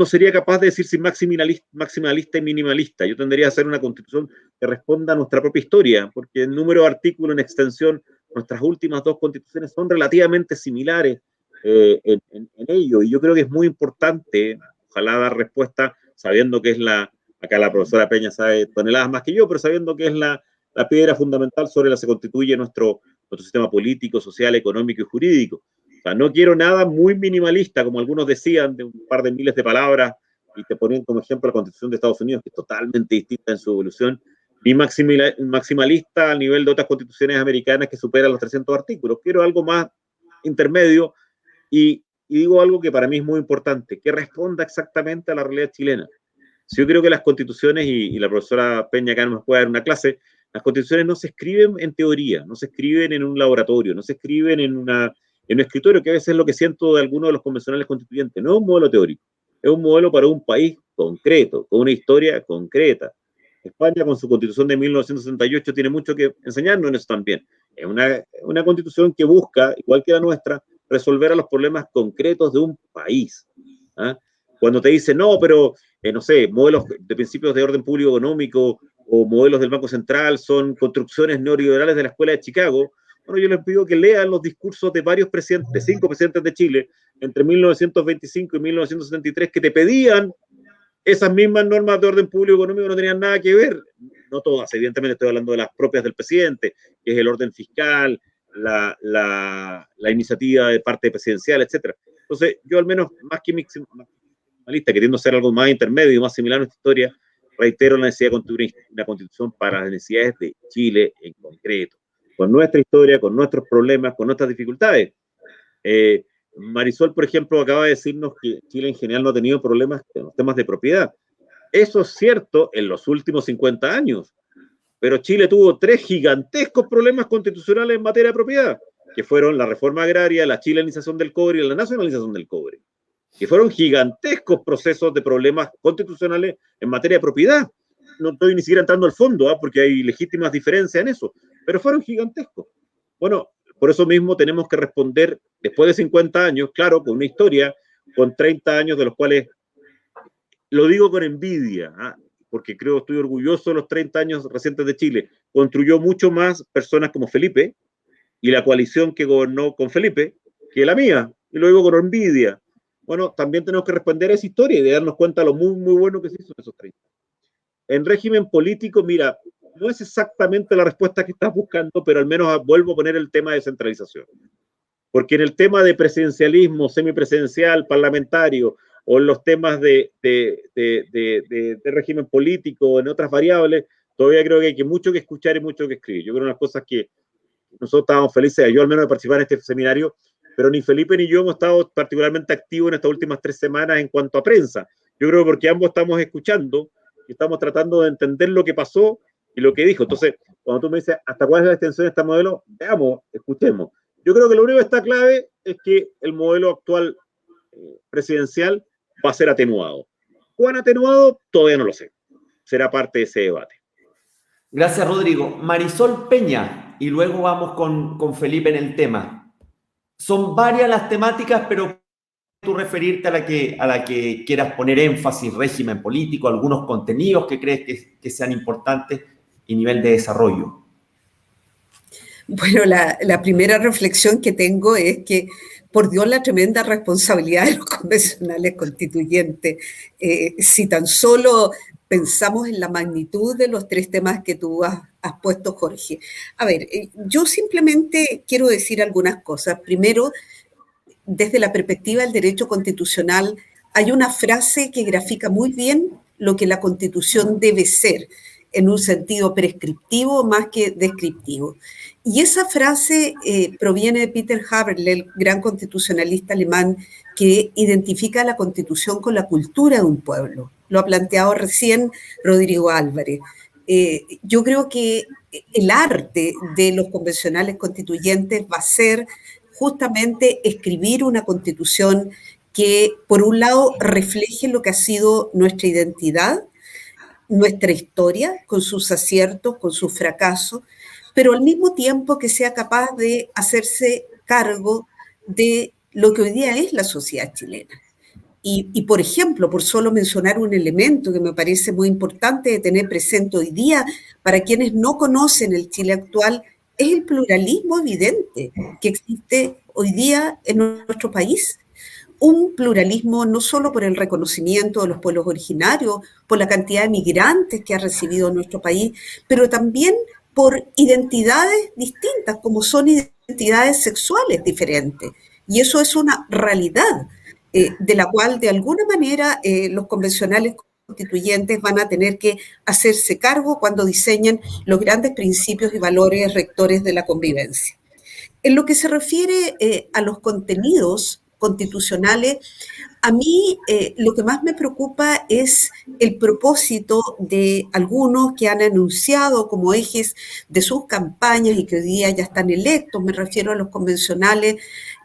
sería capaz de decir si maximalista y minimalista. Yo tendría a hacer una constitución que responda a nuestra propia historia, porque el número de artículos en extensión, nuestras últimas dos constituciones son relativamente similares en ello, y yo creo que es muy importante, ojalá dar respuesta, sabiendo que es acá la profesora Peña sabe toneladas más que yo, pero sabiendo que es la piedra fundamental sobre la que se constituye nuestro sistema político, social, económico y jurídico. O sea, no quiero nada muy minimalista, como algunos decían, de un par de miles de palabras, y te ponían como ejemplo la Constitución de Estados Unidos, que es totalmente distinta en su evolución, ni maximalista al nivel de otras constituciones americanas que superan los 300 artículos. Quiero algo más intermedio, y digo algo que para mí es muy importante, que responda exactamente a la realidad chilena. Si yo creo que las constituciones, y la profesora Peña acá nos puede dar una clase, las constituciones no se escriben en teoría, no se escriben en un laboratorio, no se escriben en un escritorio, que a veces es lo que siento de algunos de los convencionales constituyentes. No es un modelo teórico, es un modelo para un país concreto, con una historia concreta. España, con su constitución de 1968, tiene mucho que enseñarnos en eso también. Es una constitución que busca, igual que la nuestra, resolver a los problemas concretos de un país. ¿Ah? Cuando te dicen, no, pero, no sé, modelos de principios de orden público económico o modelos del Banco Central son construcciones neoliberales de la Escuela de Chicago, bueno, yo les pido que lean los discursos de varios presidentes, de 5 presidentes de Chile, entre 1925 y 1973, que te pedían esas mismas normas de orden público económico, no tenían nada que ver. No todas, evidentemente estoy hablando de las propias del presidente, que es el orden fiscal, la iniciativa de parte presidencial, etc. Entonces, yo al menos, más que maximalista, queriendo ser algo más intermedio y más similar a nuestra historia, reitero la necesidad de construir una constitución para las necesidades de Chile en concreto, con nuestra historia, con nuestros problemas, con nuestras dificultades. Marisol, por ejemplo, acaba de decirnos que Chile en general no ha tenido problemas con los temas de propiedad. Eso es cierto en los últimos 50 años, pero Chile tuvo 3 gigantescos problemas constitucionales en materia de propiedad, que fueron la reforma agraria, la chilenización del cobre y la nacionalización del cobre, que fueron gigantescos procesos de problemas constitucionales en materia de propiedad. No estoy ni siquiera entrando al fondo, porque hay legítimas diferencias en eso, pero fueron gigantescos. Bueno, por eso mismo tenemos que responder, después de 50 años, claro, con una historia, con 30 años de los cuales, lo digo con envidia, porque estoy orgulloso de los 30 años recientes de Chile, construyó mucho más personas como Felipe y la coalición que gobernó con Felipe que la mía, y lo digo con envidia. Bueno, también tenemos que responder a esa historia y de darnos cuenta de lo muy, muy bueno que se hizo en esos 30. En régimen político, mira, no es exactamente la respuesta que estás buscando, pero al menos vuelvo a poner el tema de descentralización. Porque en el tema de presidencialismo, semipresidencial, parlamentario, o en los temas de régimen político, en otras variables, todavía creo que hay mucho que escuchar y mucho que escribir. Yo creo que unas cosas que nosotros estábamos felices, yo al menos de participar en este seminario, pero ni Felipe ni yo hemos estado particularmente activos en estas últimas 3 semanas en cuanto a prensa. Yo creo porque ambos estamos escuchando y estamos tratando de entender lo que pasó y lo que dijo. Entonces, cuando tú me dices, ¿hasta cuál es la extensión de este modelo? Veamos, escuchemos. Yo creo que lo único que está clave es que el modelo actual presidencial va a ser atenuado. ¿Cuán atenuado? Todavía no lo sé. Será parte de ese debate. Gracias, Rodrigo. Marisol Peña, y luego vamos con Felipe en el tema. Son varias las temáticas, pero tú referirte a la que quieras poner énfasis, régimen político, algunos contenidos que crees que sean importantes y nivel de desarrollo. Bueno, la primera reflexión que tengo es que, por Dios, la tremenda responsabilidad de los convencionales constituyentes. Si tan solo pensamos en la magnitud de los 3 temas que tú has puesto, Jorge. A ver, yo simplemente quiero decir algunas cosas. Primero, desde la perspectiva del derecho constitucional, hay una frase que grafica muy bien lo que la Constitución debe ser, en un sentido prescriptivo más que descriptivo. Y esa frase proviene de Peter Haberle, el gran constitucionalista alemán, que identifica la Constitución con la cultura de un pueblo. Lo ha planteado recién Rodrigo Álvarez. Yo creo que el arte de los convencionales constituyentes va a ser justamente escribir una Constitución que, por un lado, refleje lo que ha sido nuestra identidad, nuestra historia, con sus aciertos, con sus fracasos, pero al mismo tiempo que sea capaz de hacerse cargo de lo que hoy día es la sociedad chilena. Y, por ejemplo, por solo mencionar un elemento que me parece muy importante de tener presente hoy día, para quienes no conocen el Chile actual, es el pluralismo evidente que existe hoy día en nuestro país. Un pluralismo no solo por el reconocimiento de los pueblos originarios, por la cantidad de migrantes que ha recibido nuestro país, pero también por identidades distintas, como son identidades sexuales diferentes. Y eso es una realidad de la cual, de alguna manera, los convencionales constituyentes van a tener que hacerse cargo cuando diseñen los grandes principios y valores rectores de la convivencia. En lo que se refiere a los contenidos constitucionales, a mí lo que más me preocupa es el propósito de algunos que han anunciado como ejes de sus campañas y que hoy día ya están electos, me refiero a los convencionales,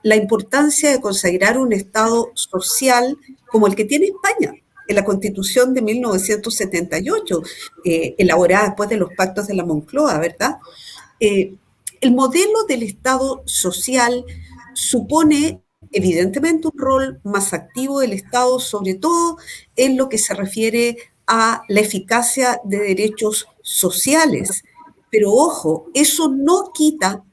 la importancia de consagrar un Estado social como el que tiene España en la Constitución de 1978, elaborada después de los pactos de la Moncloa, ¿verdad? El modelo del Estado social supone evidentemente un rol más activo del Estado, sobre todo en lo que se refiere a la eficacia de derechos sociales. Pero ojo, eso no quita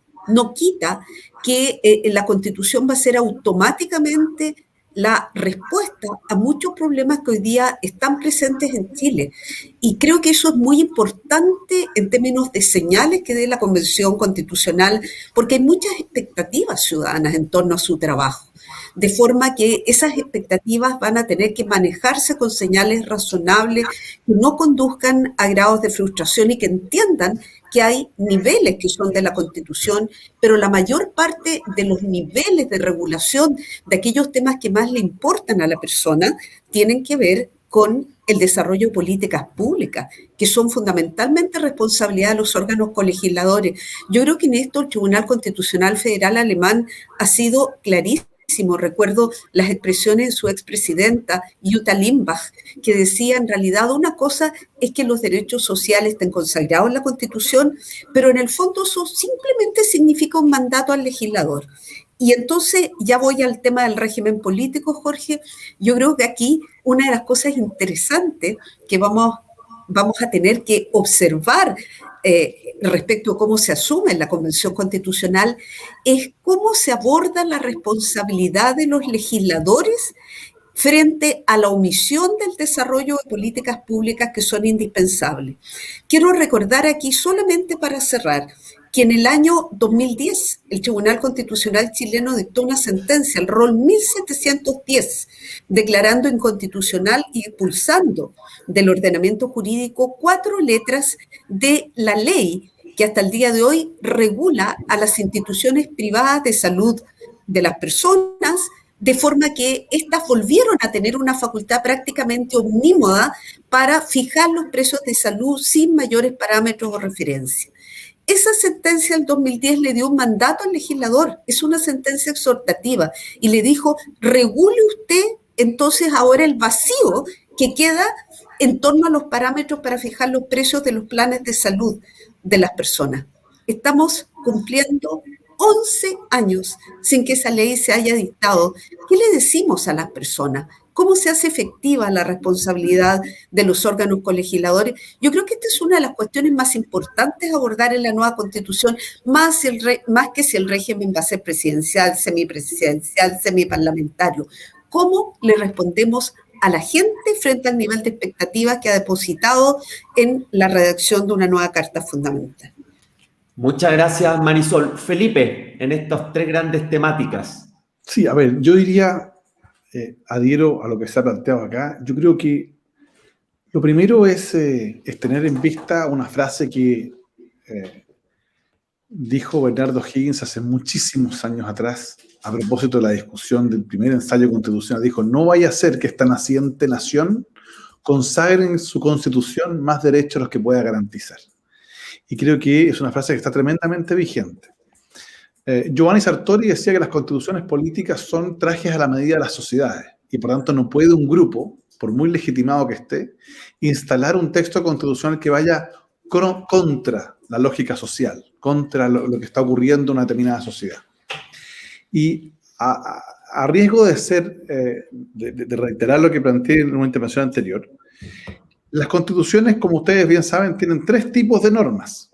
que la Constitución va a ser automáticamente la respuesta a muchos problemas que hoy día están presentes en Chile. Y creo que eso es muy importante en términos de señales que dé la Convención Constitucional, porque hay muchas expectativas ciudadanas en torno a su trabajo, de forma que esas expectativas van a tener que manejarse con señales razonables que no conduzcan a grados de frustración y que entiendan que hay niveles que son de la Constitución, pero la mayor parte de los niveles de regulación de aquellos temas que más le importan a la persona tienen que ver con el desarrollo de políticas públicas, que son fundamentalmente responsabilidad de los órganos colegisladores. Yo creo que en esto el Tribunal Constitucional Federal alemán ha sido clarísimo. Recuerdo las expresiones de su expresidenta, Jutta Limbach, que decía, en realidad, una cosa es que los derechos sociales estén consagrados en la Constitución, pero en el fondo eso simplemente significa un mandato al legislador. Y entonces ya voy al tema del régimen político, Jorge. Yo creo que aquí una de las cosas interesantes que vamos a tener que observar respecto a cómo se asume en la Convención Constitucional es cómo se aborda la responsabilidad de los legisladores frente a la omisión del desarrollo de políticas públicas que son indispensables. Quiero recordar aquí, solamente para cerrar, que en el año 2010 el Tribunal Constitucional chileno dictó una sentencia, el rol 1710, declarando inconstitucional y expulsando del ordenamiento jurídico 4 letras de la ley que hasta el día de hoy regula a las instituciones privadas de salud de las personas, de forma que éstas volvieron a tener una facultad prácticamente omnímoda para fijar los precios de salud sin mayores parámetros o referencias. Esa sentencia del 2010 le dio un mandato al legislador, es una sentencia exhortativa, y le dijo, regule usted entonces ahora el vacío que queda en torno a los parámetros para fijar los precios de los planes de salud de las personas. Estamos cumpliendo 11 años sin que esa ley se haya dictado. ¿Qué le decimos a las personas? ¿Cómo se hace efectiva la responsabilidad de los órganos colegisladores? Yo creo que esta es una de las cuestiones más importantes a abordar en la nueva Constitución, más que si el régimen va a ser presidencial, semipresidencial, semiparlamentario. ¿Cómo le respondemos a la gente frente al nivel de expectativa que ha depositado en la redacción de una nueva Carta Fundamental? Muchas gracias, Marisol. Felipe, en estas tres grandes temáticas. Sí, a ver, yo diría, adhiero a lo que se ha planteado acá. Yo creo que lo primero es tener en vista una frase que dijo Bernardo Higgins hace muchísimos años atrás, a propósito de la discusión del primer ensayo constitucional. Dijo, no vaya a ser que esta naciente nación consagre en su constitución más derechos a los que pueda garantizar. Y creo que es una frase que está tremendamente vigente. Giovanni Sartori decía que las constituciones políticas son trajes a la medida de las sociedades y por tanto no puede un grupo, por muy legitimado que esté, instalar un texto constitucional que vaya contra la lógica social, contra lo que está ocurriendo en una determinada sociedad. Y a riesgo de de reiterar lo que planteé en una intervención anterior, las constituciones, como ustedes bien saben, tienen tres tipos de normas: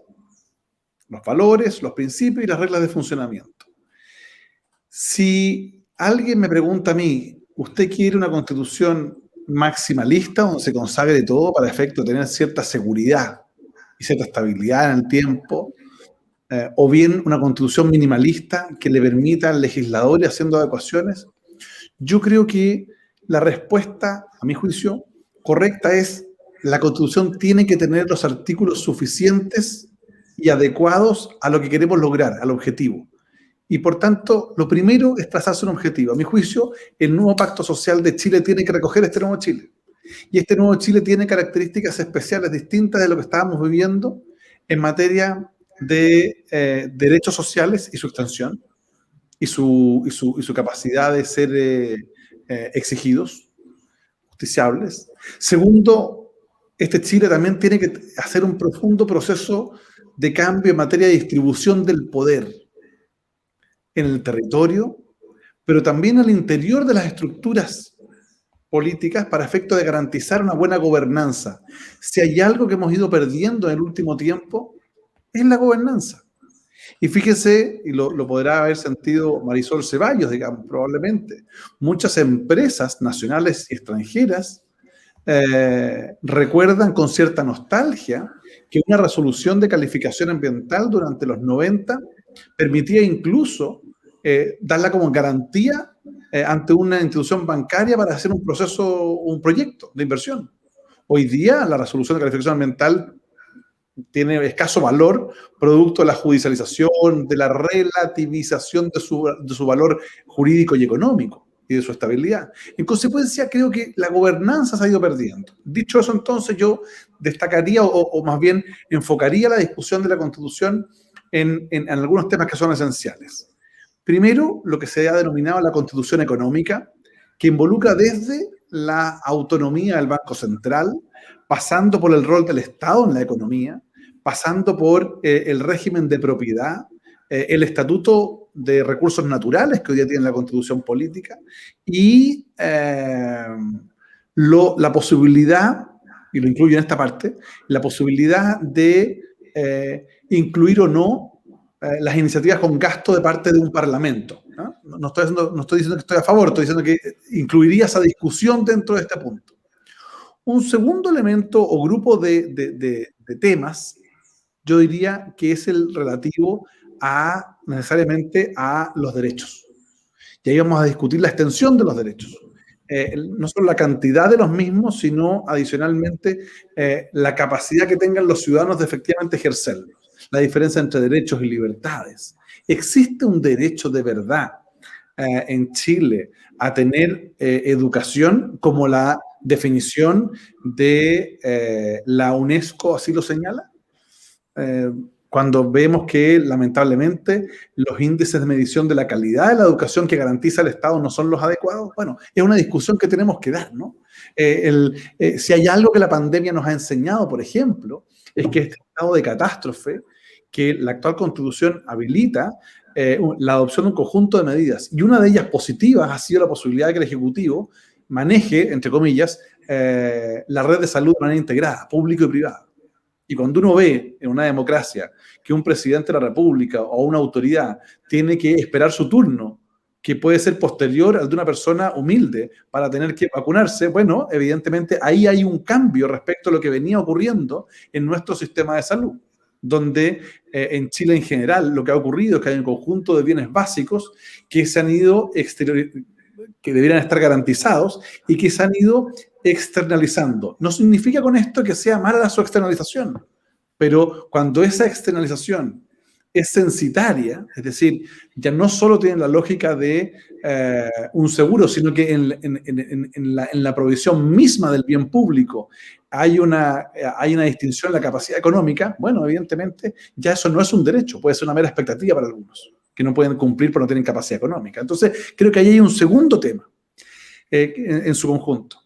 los valores, los principios y las reglas de funcionamiento. Si alguien me pregunta a mí, ¿usted quiere una constitución maximalista donde se consagre todo para efecto de tener cierta seguridad y cierta estabilidad en el tiempo? O bien una constitución minimalista que le permita al legislador ir haciendo adecuaciones. Yo creo que la respuesta, a mi juicio, correcta es: la Constitución tiene que tener los artículos suficientes y adecuados a lo que queremos lograr, al objetivo. Y por tanto, lo primero es trazarse un objetivo. A mi juicio, el nuevo Pacto Social de Chile tiene que recoger este nuevo Chile. Y este nuevo Chile tiene características especiales distintas de lo que estábamos viviendo en materia de derechos sociales y su extensión y su capacidad de ser exigidos, justiciables. Segundo, este Chile también tiene que hacer un profundo proceso de cambio en materia de distribución del poder en el territorio, pero también al interior de las estructuras políticas para efecto de garantizar una buena gobernanza. Si hay algo que hemos ido perdiendo en el último tiempo, es la gobernanza. Y fíjese, y lo podrá haber sentido Marisol Ceballos, digamos, probablemente, muchas empresas nacionales y extranjeras recuerdan con cierta nostalgia que una resolución de calificación ambiental durante los 90 permitía incluso darla como garantía ante una institución bancaria para hacer un proyecto de inversión. Hoy día la resolución de calificación ambiental tiene escaso valor, producto de la judicialización, de la relativización de su valor jurídico y económico y de su estabilidad. En consecuencia, creo que la gobernanza se ha ido perdiendo. Dicho eso, entonces, yo destacaría o más bien enfocaría la discusión de la Constitución en algunos temas que son esenciales. Primero, lo que se ha denominado la Constitución económica, que involucra desde la autonomía del Banco Central, pasando por el rol del Estado en la economía, pasando por el régimen de propiedad, el estatuto de recursos naturales que hoy día tiene la Constitución política y la posibilidad, y lo incluyo en esta parte, la posibilidad de incluir o no las iniciativas con gasto de parte de un parlamento. No estoy diciendo que estoy a favor, estoy diciendo que incluiría esa discusión dentro de este punto. Un segundo elemento o grupo de temas, yo diría que es el relativo necesariamente a los derechos. Y ahí vamos a discutir la extensión de los derechos. No solo la cantidad de los mismos, sino adicionalmente la capacidad que tengan los ciudadanos de efectivamente ejercerlos. La diferencia entre derechos y libertades. ¿Existe un derecho de verdad en Chile a tener educación como la definición de la UNESCO así lo señala? Cuando vemos que lamentablemente los índices de medición de la calidad de la educación que garantiza el Estado no son los adecuados, bueno, es una discusión que tenemos que dar, ¿no? Si hay algo que la pandemia nos ha enseñado, por ejemplo, es que este estado de catástrofe que la actual Constitución habilita la adopción de un conjunto de medidas, y una de ellas positivas ha sido la posibilidad de que el Ejecutivo maneje, entre comillas, la red de salud de manera integrada, público y privada. Y cuando uno ve en una democracia que un presidente de la República o una autoridad tiene que esperar su turno, que puede ser posterior al de una persona humilde para tener que vacunarse, bueno, evidentemente ahí hay un cambio respecto a lo que venía ocurriendo en nuestro sistema de salud, donde en Chile en general lo que ha ocurrido es que hay un conjunto de bienes básicos que se han ido que debieran estar garantizados y que se han ido externalizando. No significa con esto que sea mala su externalización, pero cuando esa externalización es censitaria, es decir, ya no solo tiene la lógica de un seguro, sino que en la provisión misma del bien público hay una distinción en la capacidad económica, bueno, evidentemente ya eso no es un derecho, puede ser una mera expectativa para algunos, que no pueden cumplir porque no tienen capacidad económica. Entonces, creo que ahí hay un segundo tema en su conjunto.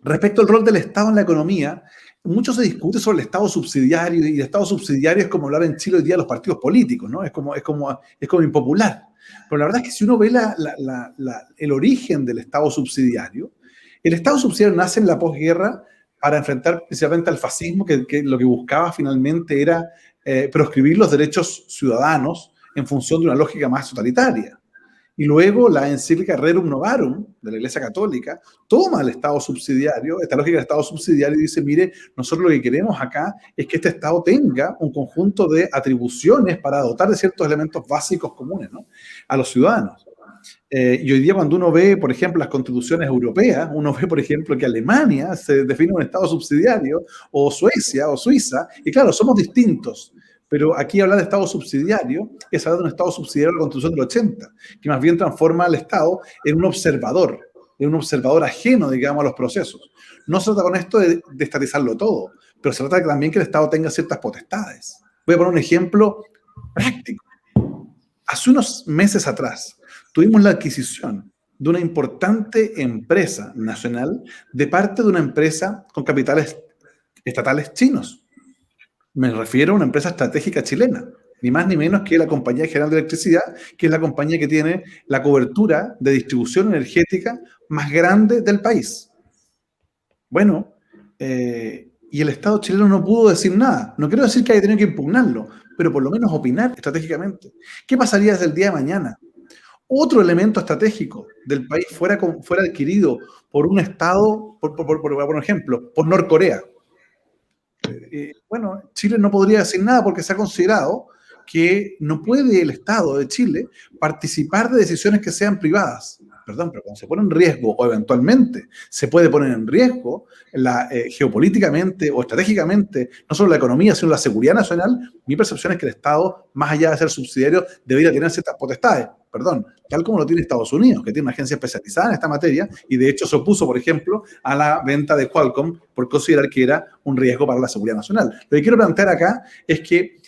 Respecto al rol del Estado en la economía, mucho se discute sobre el Estado subsidiario, y el Estado subsidiario es como hablar en Chile hoy día de los partidos políticos, ¿no? Es como impopular. Pero la verdad es que si uno ve el origen del Estado subsidiario, el Estado subsidiario nace en la posguerra para enfrentar principalmente al fascismo, que lo que buscaba finalmente era proscribir los derechos ciudadanos en función de una lógica más totalitaria. Y luego la encíclica Rerum Novarum de la Iglesia Católica toma el Estado subsidiario, esta lógica del Estado subsidiario, y dice, mire, nosotros lo que queremos acá es que este Estado tenga un conjunto de atribuciones para dotar de ciertos elementos básicos comunes, ¿no?, a los ciudadanos. Y hoy día cuando uno ve, por ejemplo, las constituciones europeas, uno ve, por ejemplo, que Alemania se define un Estado subsidiario, o Suecia, o Suiza, y claro, somos distintos. Pero aquí hablar de Estado subsidiario es hablar de un Estado subsidiario de la Constitución del 80, que más bien transforma al Estado en un observador ajeno, digamos, a los procesos. No se trata con esto de estatizarlo todo, pero se trata también que el Estado tenga ciertas potestades. Voy a poner un ejemplo práctico. Hace unos meses atrás tuvimos la adquisición de una importante empresa nacional de parte de una empresa con capitales estatales chinos. Me refiero a una empresa estratégica chilena, ni más ni menos que la Compañía General de Electricidad, que es la compañía que tiene la cobertura de distribución energética más grande del país. Bueno, y el Estado chileno no pudo decir nada. No quiero decir que haya tenido que impugnarlo, pero por lo menos opinar estratégicamente. ¿Qué pasaría desde el día de mañana? Otro elemento estratégico del país fuera adquirido por un Estado, por ejemplo, por Norcorea. Bueno, Chile no podría decir nada porque se ha considerado que no puede el Estado de Chile participar de decisiones que sean privadas. Perdón, pero cuando se pone en riesgo, o eventualmente se puede poner en riesgo geopolíticamente o estratégicamente, no solo la economía, sino la seguridad nacional, mi percepción es que el Estado, más allá de ser subsidiario, debería tener ciertas potestades, tal como lo tiene Estados Unidos, que tiene una agencia especializada en esta materia, y de hecho se opuso, por ejemplo, a la venta de Qualcomm por considerar que era un riesgo para la seguridad nacional. Lo que quiero plantear acá es que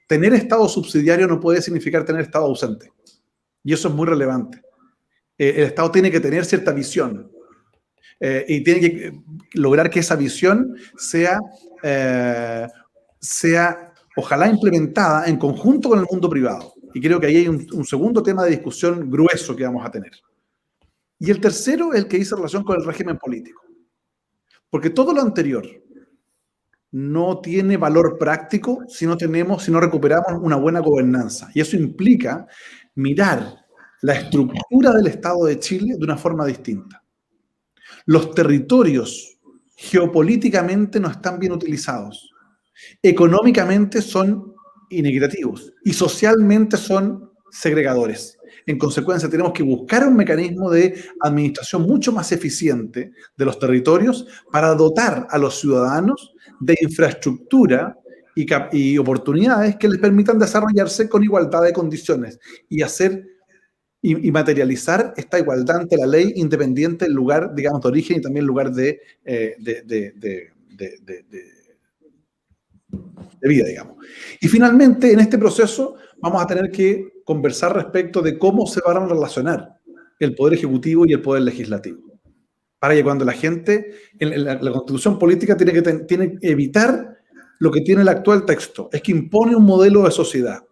tener Estado subsidiario no puede significar tener Estado ausente, y eso es muy relevante. El Estado tiene que tener cierta visión y tiene que lograr que esa visión sea ojalá implementada en conjunto con el mundo privado. Y creo que ahí hay un segundo tema de discusión grueso que vamos a tener. Y el tercero es el que dice relación con el régimen político. Porque todo lo anterior no tiene valor práctico si no recuperamos una buena gobernanza. Y eso implica mirar la estructura del Estado de Chile de una forma distinta. Los territorios geopolíticamente no están bien utilizados. Económicamente son inequitativos y socialmente son segregadores. En consecuencia, tenemos que buscar un mecanismo de administración mucho más eficiente de los territorios para dotar a los ciudadanos de infraestructura y oportunidades que les permitan desarrollarse con igualdad de condiciones y hacer y materializar esta igualdad ante la ley independiente del lugar, digamos, de origen y también el lugar de vida, digamos. Y finalmente, en este proceso, vamos a tener que conversar respecto de cómo se van a relacionar el Poder Ejecutivo y el Poder Legislativo. Para que cuando la gente, la Constitución política tiene que evitar lo que tiene el actual texto, es que impone un modelo de sociedad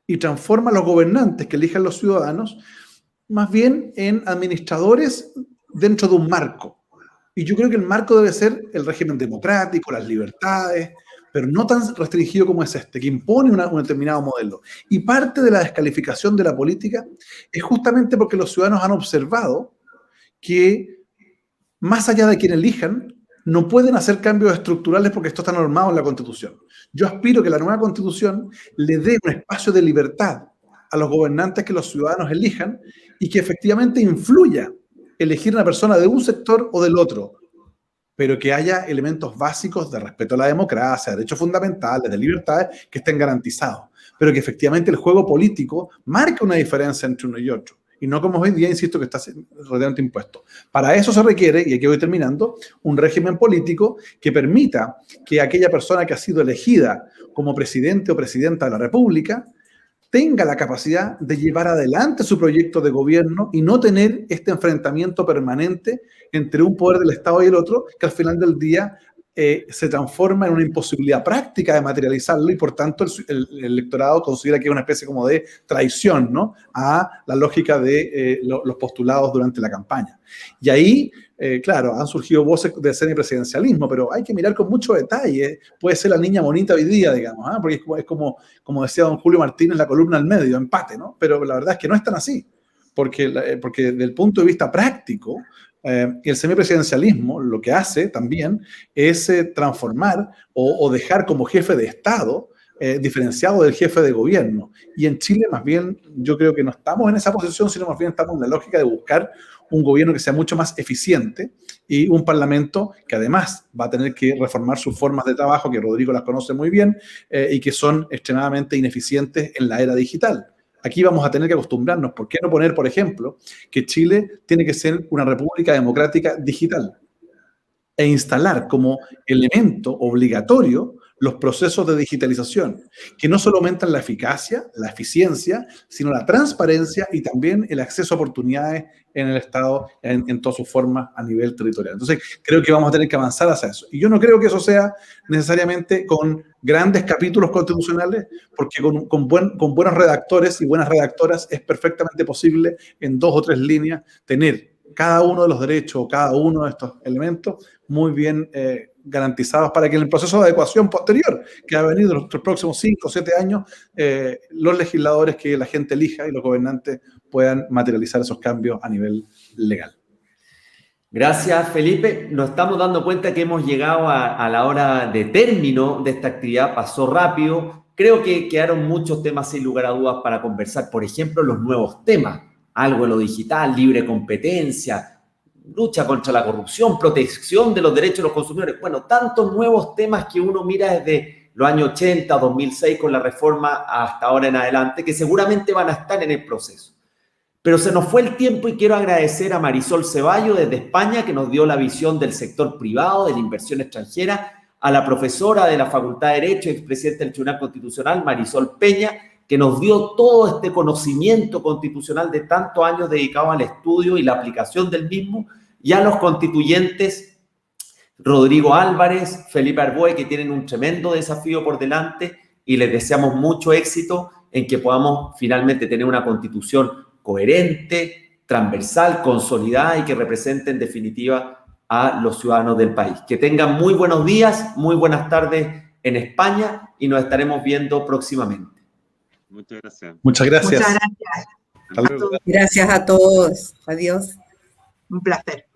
y transforma a los gobernantes que elijan los ciudadanos más bien en administradores dentro de un marco. Y yo creo que el marco debe ser el régimen democrático, las libertades, pero no tan restringido como es este, que impone un determinado modelo. Y parte de la descalificación de la política es justamente porque los ciudadanos han observado que, más allá de quien elijan, no pueden hacer cambios estructurales porque esto está normado en la Constitución. Yo aspiro que la nueva Constitución le dé un espacio de libertad a los gobernantes que los ciudadanos elijan y que efectivamente influya elegir una persona de un sector o del otro, pero que haya elementos básicos de respeto a la democracia, de derechos fundamentales, de libertades que estén garantizados, pero que efectivamente el juego político marque una diferencia entre uno y otro. Y no como hoy día, insisto, que está relativamente impuesto. Para eso se requiere, y aquí voy terminando, un régimen político que permita que aquella persona que ha sido elegida como presidente o presidenta de la República tenga la capacidad de llevar adelante su proyecto de gobierno y no tener este enfrentamiento permanente entre un poder del Estado y el otro, que al final del día se transforma en una imposibilidad práctica de materializarlo y por tanto el electorado considera que es una especie como de traición, ¿no?, a la lógica de los postulados durante la campaña. Y ahí, claro, han surgido voces de semipresidencialismo, pero hay que mirar con mucho detalle. Puede ser la niña bonita hoy día, digamos, ¿eh? Porque es como decía don Julio Martínez, la columna al medio, empate, ¿no? Pero la verdad es que no es tan así, porque desde el punto de vista práctico, el semipresidencialismo lo que hace también es transformar o dejar como jefe de Estado diferenciado del jefe de gobierno. Y en Chile, más bien, yo creo que no estamos en esa posición, sino más bien estamos en la lógica de buscar un gobierno que sea mucho más eficiente y un parlamento que además va a tener que reformar sus formas de trabajo, que Rodrigo las conoce muy bien, y que son extremadamente ineficientes en la era digital. Aquí vamos a tener que acostumbrarnos. ¿Por qué no poner, por ejemplo, que Chile tiene que ser una república democrática digital e instalar como elemento obligatorio los procesos de digitalización, que no solo aumentan la eficacia, la eficiencia, sino la transparencia y también el acceso a oportunidades en el Estado en todas sus formas a nivel territorial? Entonces, creo que vamos a tener que avanzar hacia eso. Y yo no creo que eso sea necesariamente con grandes capítulos constitucionales, porque con buenos redactores y buenas redactoras es perfectamente posible en 2 o 3 líneas tener cada uno de los derechos, cada uno de estos elementos muy bien garantizados para que en el proceso de adecuación posterior, que va a venir en los próximos 5 o 7 años, los legisladores que la gente elija y los gobernantes puedan materializar esos cambios a nivel legal. Gracias, Felipe. Nos estamos dando cuenta que hemos llegado a la hora de término de esta actividad. Pasó rápido. Creo que quedaron muchos temas sin lugar a dudas para conversar. Por ejemplo, los nuevos temas. Algo en lo digital, libre competencia, lucha contra la corrupción, protección de los derechos de los consumidores. Bueno, tantos nuevos temas que uno mira desde los años 80, 2006 con la reforma hasta ahora en adelante, que seguramente van a estar en el proceso. Pero se nos fue el tiempo y quiero agradecer a Marisol Ceballos desde España, que nos dio la visión del sector privado, de la inversión extranjera, a la profesora de la Facultad de Derecho, expresidenta del Tribunal Constitucional, Marisol Peña, que nos dio todo este conocimiento constitucional de tantos años dedicados al estudio y la aplicación del mismo, y a los constituyentes Rodrigo Álvarez, Felipe Arboe, que tienen un tremendo desafío por delante, y les deseamos mucho éxito en que podamos finalmente tener una constitución coherente, transversal, consolidada y que represente en definitiva a los ciudadanos del país. Que tengan muy buenos días, muy buenas tardes en España y nos estaremos viendo próximamente. Muchas gracias. Muchas gracias. Muchas gracias. Gracias a todos. Adiós. Un placer.